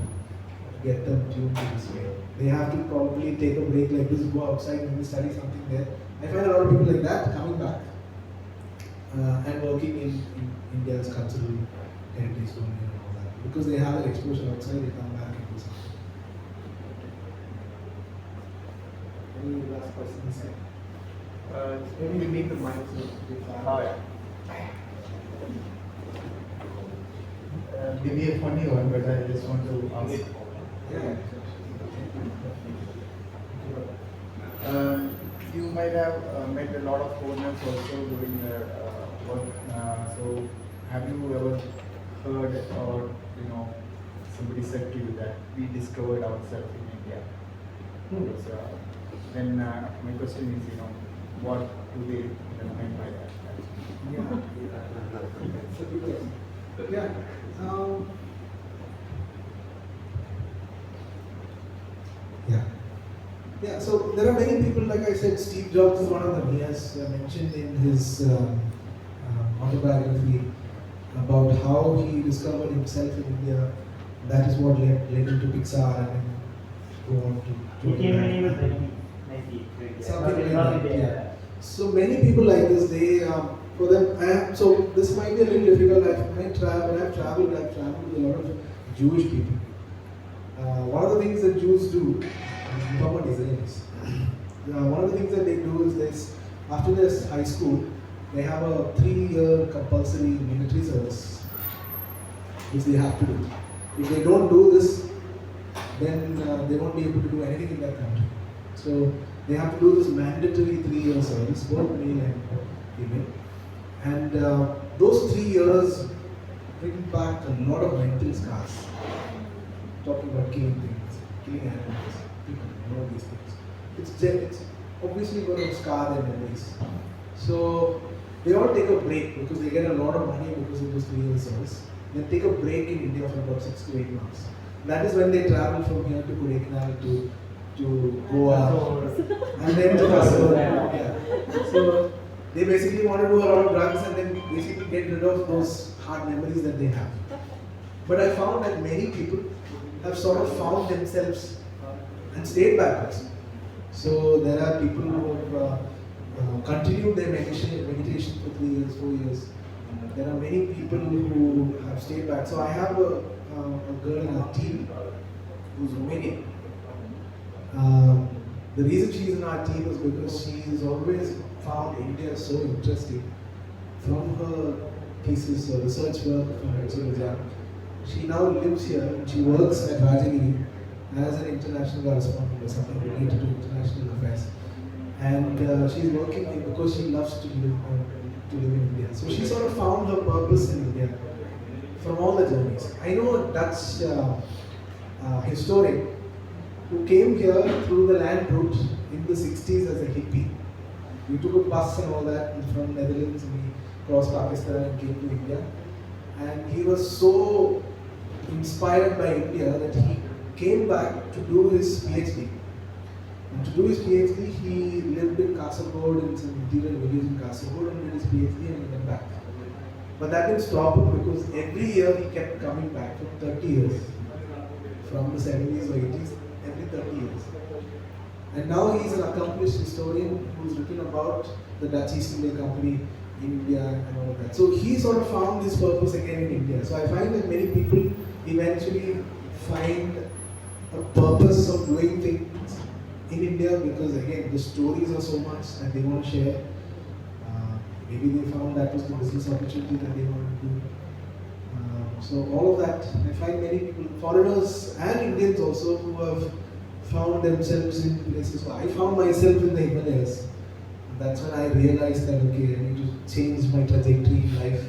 get them tuned to this way. They have to probably take a break like this, go outside and study something there. I find a lot of people like that coming back and working in India's cultural heritage domain and all that. Because they have an exposure outside, they come back and do something. Any last questions? Maybe we make the mic so Maybe a funny one, but I just want to ask. Yeah. You might have met a lot of foreigners also doing their work. So, have you ever heard or somebody said to you that we discovered ourselves in India? Because, then my question is, what do they mean by that? Yeah. Yeah, so there are many people, like I said, Steve Jobs is one of them. He has mentioned in his autobiography about how he discovered himself in India. That is what led him to Pixar and then go on to He came when he was 90. Something like that, yeah. So many people like this, they, for them, so this might be a little difficult. When I've traveled with a lot of Jewish people. One of the things that Jews do, one of the things that they do is this, after this high school, they have a 3-year compulsory military service, which they have to do. If they don't do this, then they won't be able to do anything in that country. So they have to do this mandatory 3-year service, both male and female. And those 3 years bring back a lot of mental scars. Talking about killing things, killing animals, people, all these things. It's obviously going to scar their memories. So they all take a break because they get a lot of money because of this 3-year service. They take a break in India for about 6 to 8 months. That is when they travel from here to Kodaikanal to Goa and then to Kasur. Yeah. So they basically want to do a lot of drugs and then basically get rid of those hard memories that they have. But I found that many people have sort of found themselves and stayed back also. So there are people who have continued their meditation for 3 years, 4 years. There are many people who have stayed back. So I have a girl in our team who's Romanian. The reason she's in our team is because she has always found India so interesting. From her thesis or research work from her exam, she now lives here and she works at Rajagiri as an international correspondent or something related to international affairs. And she's working here because she loves to live in India. So she sort of found her purpose in India from all the journeys. I know a Dutch historian who came here through the land route in the 60s as a hippie. We took a bus and all that from Netherlands and we crossed Pakistan and came to India. And he was so inspired by India that he came back to do his PhD. And to do his PhD, he lived in Kasaragod, in some interior village in Kasaragod, and did his PhD and he went back. But that didn't stop him because every year he kept coming back for 30 years. From the 70s or 80s, every 30 years. And now he's an accomplished historian who's written about the Dutch East India Company in India and all of that. So he sort of found his purpose again in India. So I find that many people eventually find a purpose of doing things in India because again the stories are so much that they want to share. Maybe they found that was the business opportunity that they wanted to do. So all of that, I find many people, foreigners and Indians also, who have found themselves in places. So I found myself in the Himalayas. That's when I realized that okay, I need to change my trajectory in life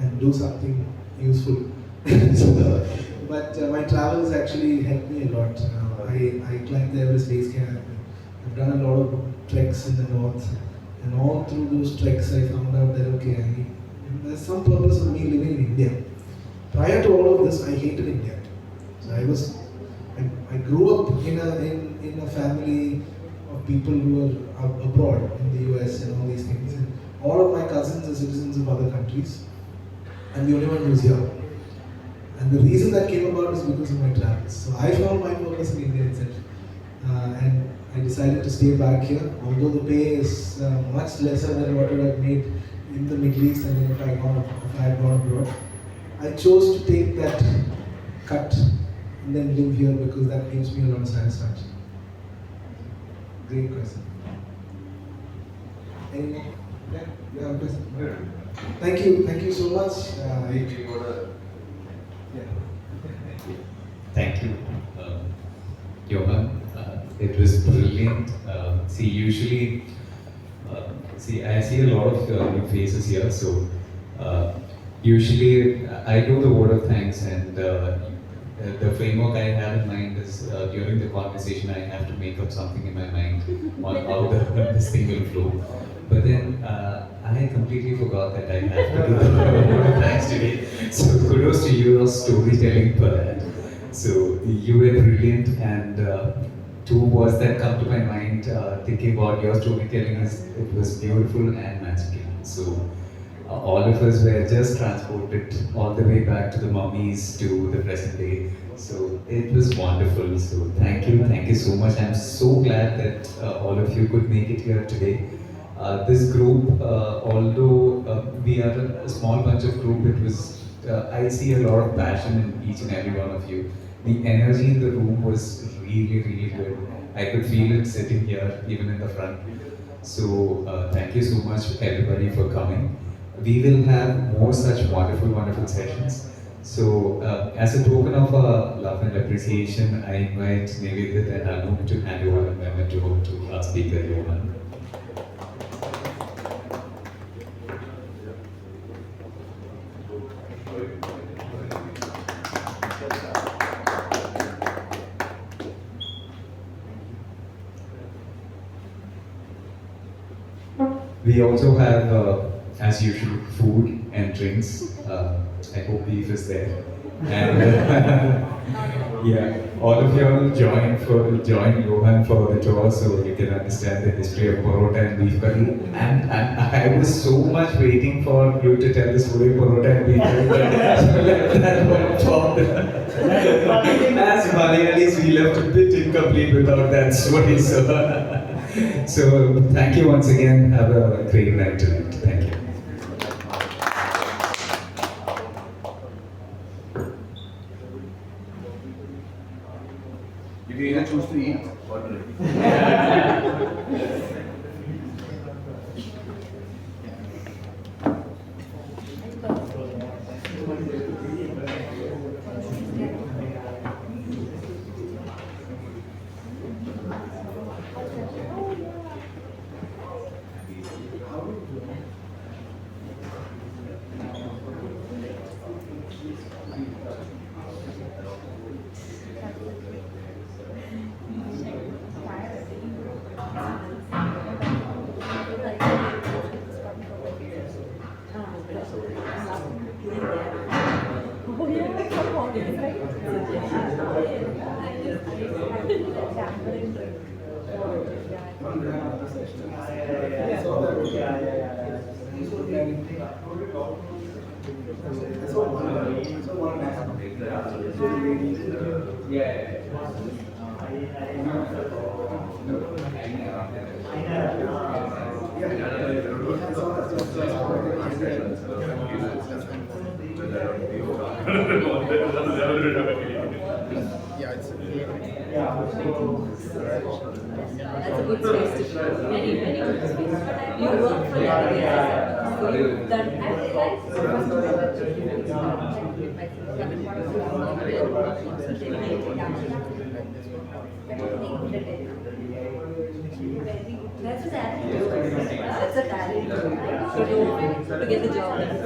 and do something useful. But my travels actually helped me a lot. I climbed the Everest Base Camp. I've done a lot of treks in the north, and all through those treks I found out that okay, there's some purpose of me living in India. Prior to all of this, I hated India. So I grew up in a family of people who were abroad in the US and all these things. And all of my cousins are citizens of other countries. I'm the only one who's here. And the reason that came about is because of my travels. So I found my purpose in India itself. And I decided to stay back here, although the pay is much lesser than what I would have made in the Middle East and then if I had gone abroad. I chose to take that cut and then live here because that gives me a lot of satisfaction. Great question. Any? Yeah, you have a question? Thank you so much. Thank you, Johann. It was brilliant. I see a lot of new faces here. So usually I do the word of thanks, and the framework I have in mind is during the conversation I have to make up something in my mind on how this thing will flow. But then I completely forgot that I have to do the word of thanks today. So kudos to your storytelling for that. So you were brilliant, and two words that come to my mind thinking about your storytelling is it was beautiful and magical. So all of us were just transported all the way back to the mummies to the present day. So it was wonderful. So thank you so much. I'm so glad that all of you could make it here today. This group, although we are a small bunch of group, it was I see a lot of passion in each and every one of you. The energy in the room was really, really good. I could feel it sitting here, even in the front. So thank you so much, everybody, for coming. We will have more such wonderful, wonderful sessions. So as a token of love and appreciation, I invite Nivedit and Anu to hand over the memento to our speaker, Johann. We also have, as usual, food and drinks. I hope beef is there. And yeah, all of you all join Johann for the tour so you can understand the history of parota and beef curry. And I was so much waiting for you to tell the story of parota and beef curry. So let that one fall. As Malayalis, we left a bit incomplete without that story. So thank you once again. Have a great night tonight. Thank you. You can either choose to eat or drink. That's a good space to show. Very, very good space. You work for legacies. So you've done That's a talent. That's a talent. To get the job done.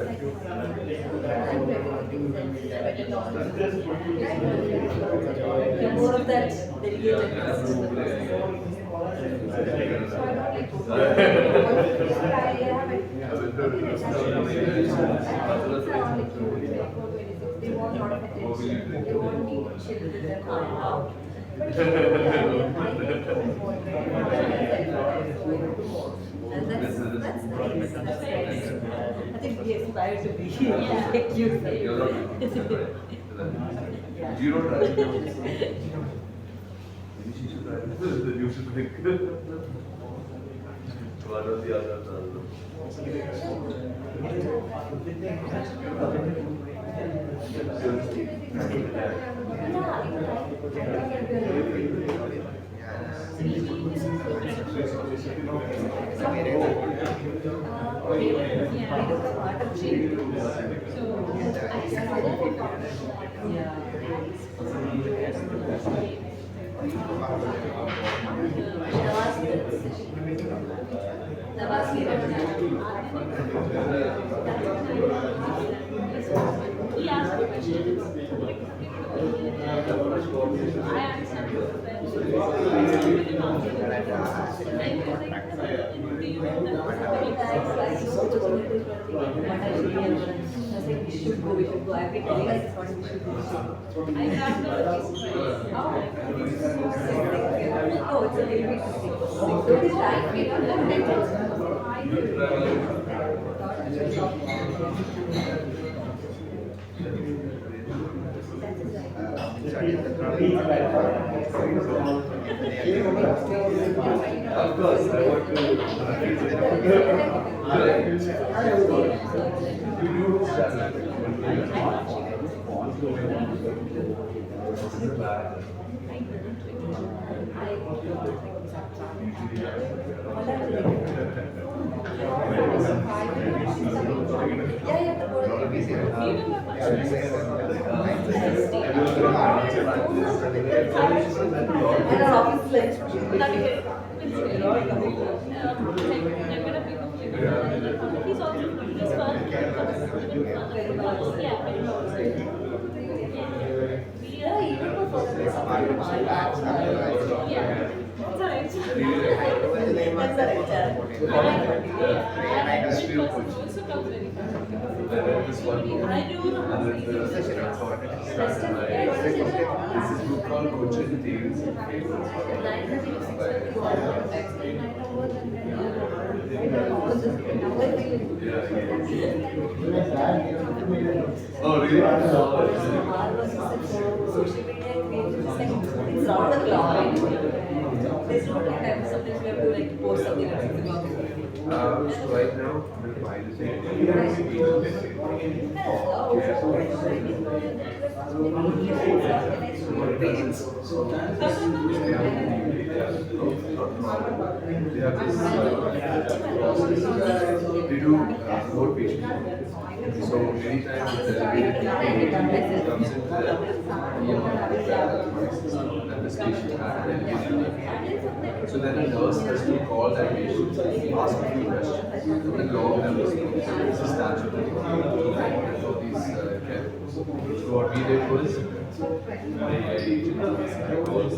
You're more of that delegated. They want a lot of attention. They want me to chill with them out. And that's I think we aspire to be Yeah. like you. You're not right. Yeah. You don't drive. Maybe she should drive. You should pick one or the other. He asked me questions. I answered We should go, we should go. I've been telling us this morning we should go. I grabbed the Oh, it's a little bit interesting. So this time we don't have Of course, I want to. He's also his father. Yeah, even before this. Yeah. It's alright. Also comes very fast. This one book. I do know how to This is a book called Kochi Heritage Oh, really? Social media creates like it's round the clock. There's no time. Sometimes we have to like post something and think about it. So right now, I'm going to buy this they have this they do road patient. So anytime the elevated comes into the station so then the nurse has to call that patient, ask a few questions, and log them. This is statutory for these care homes. So what we did was, I called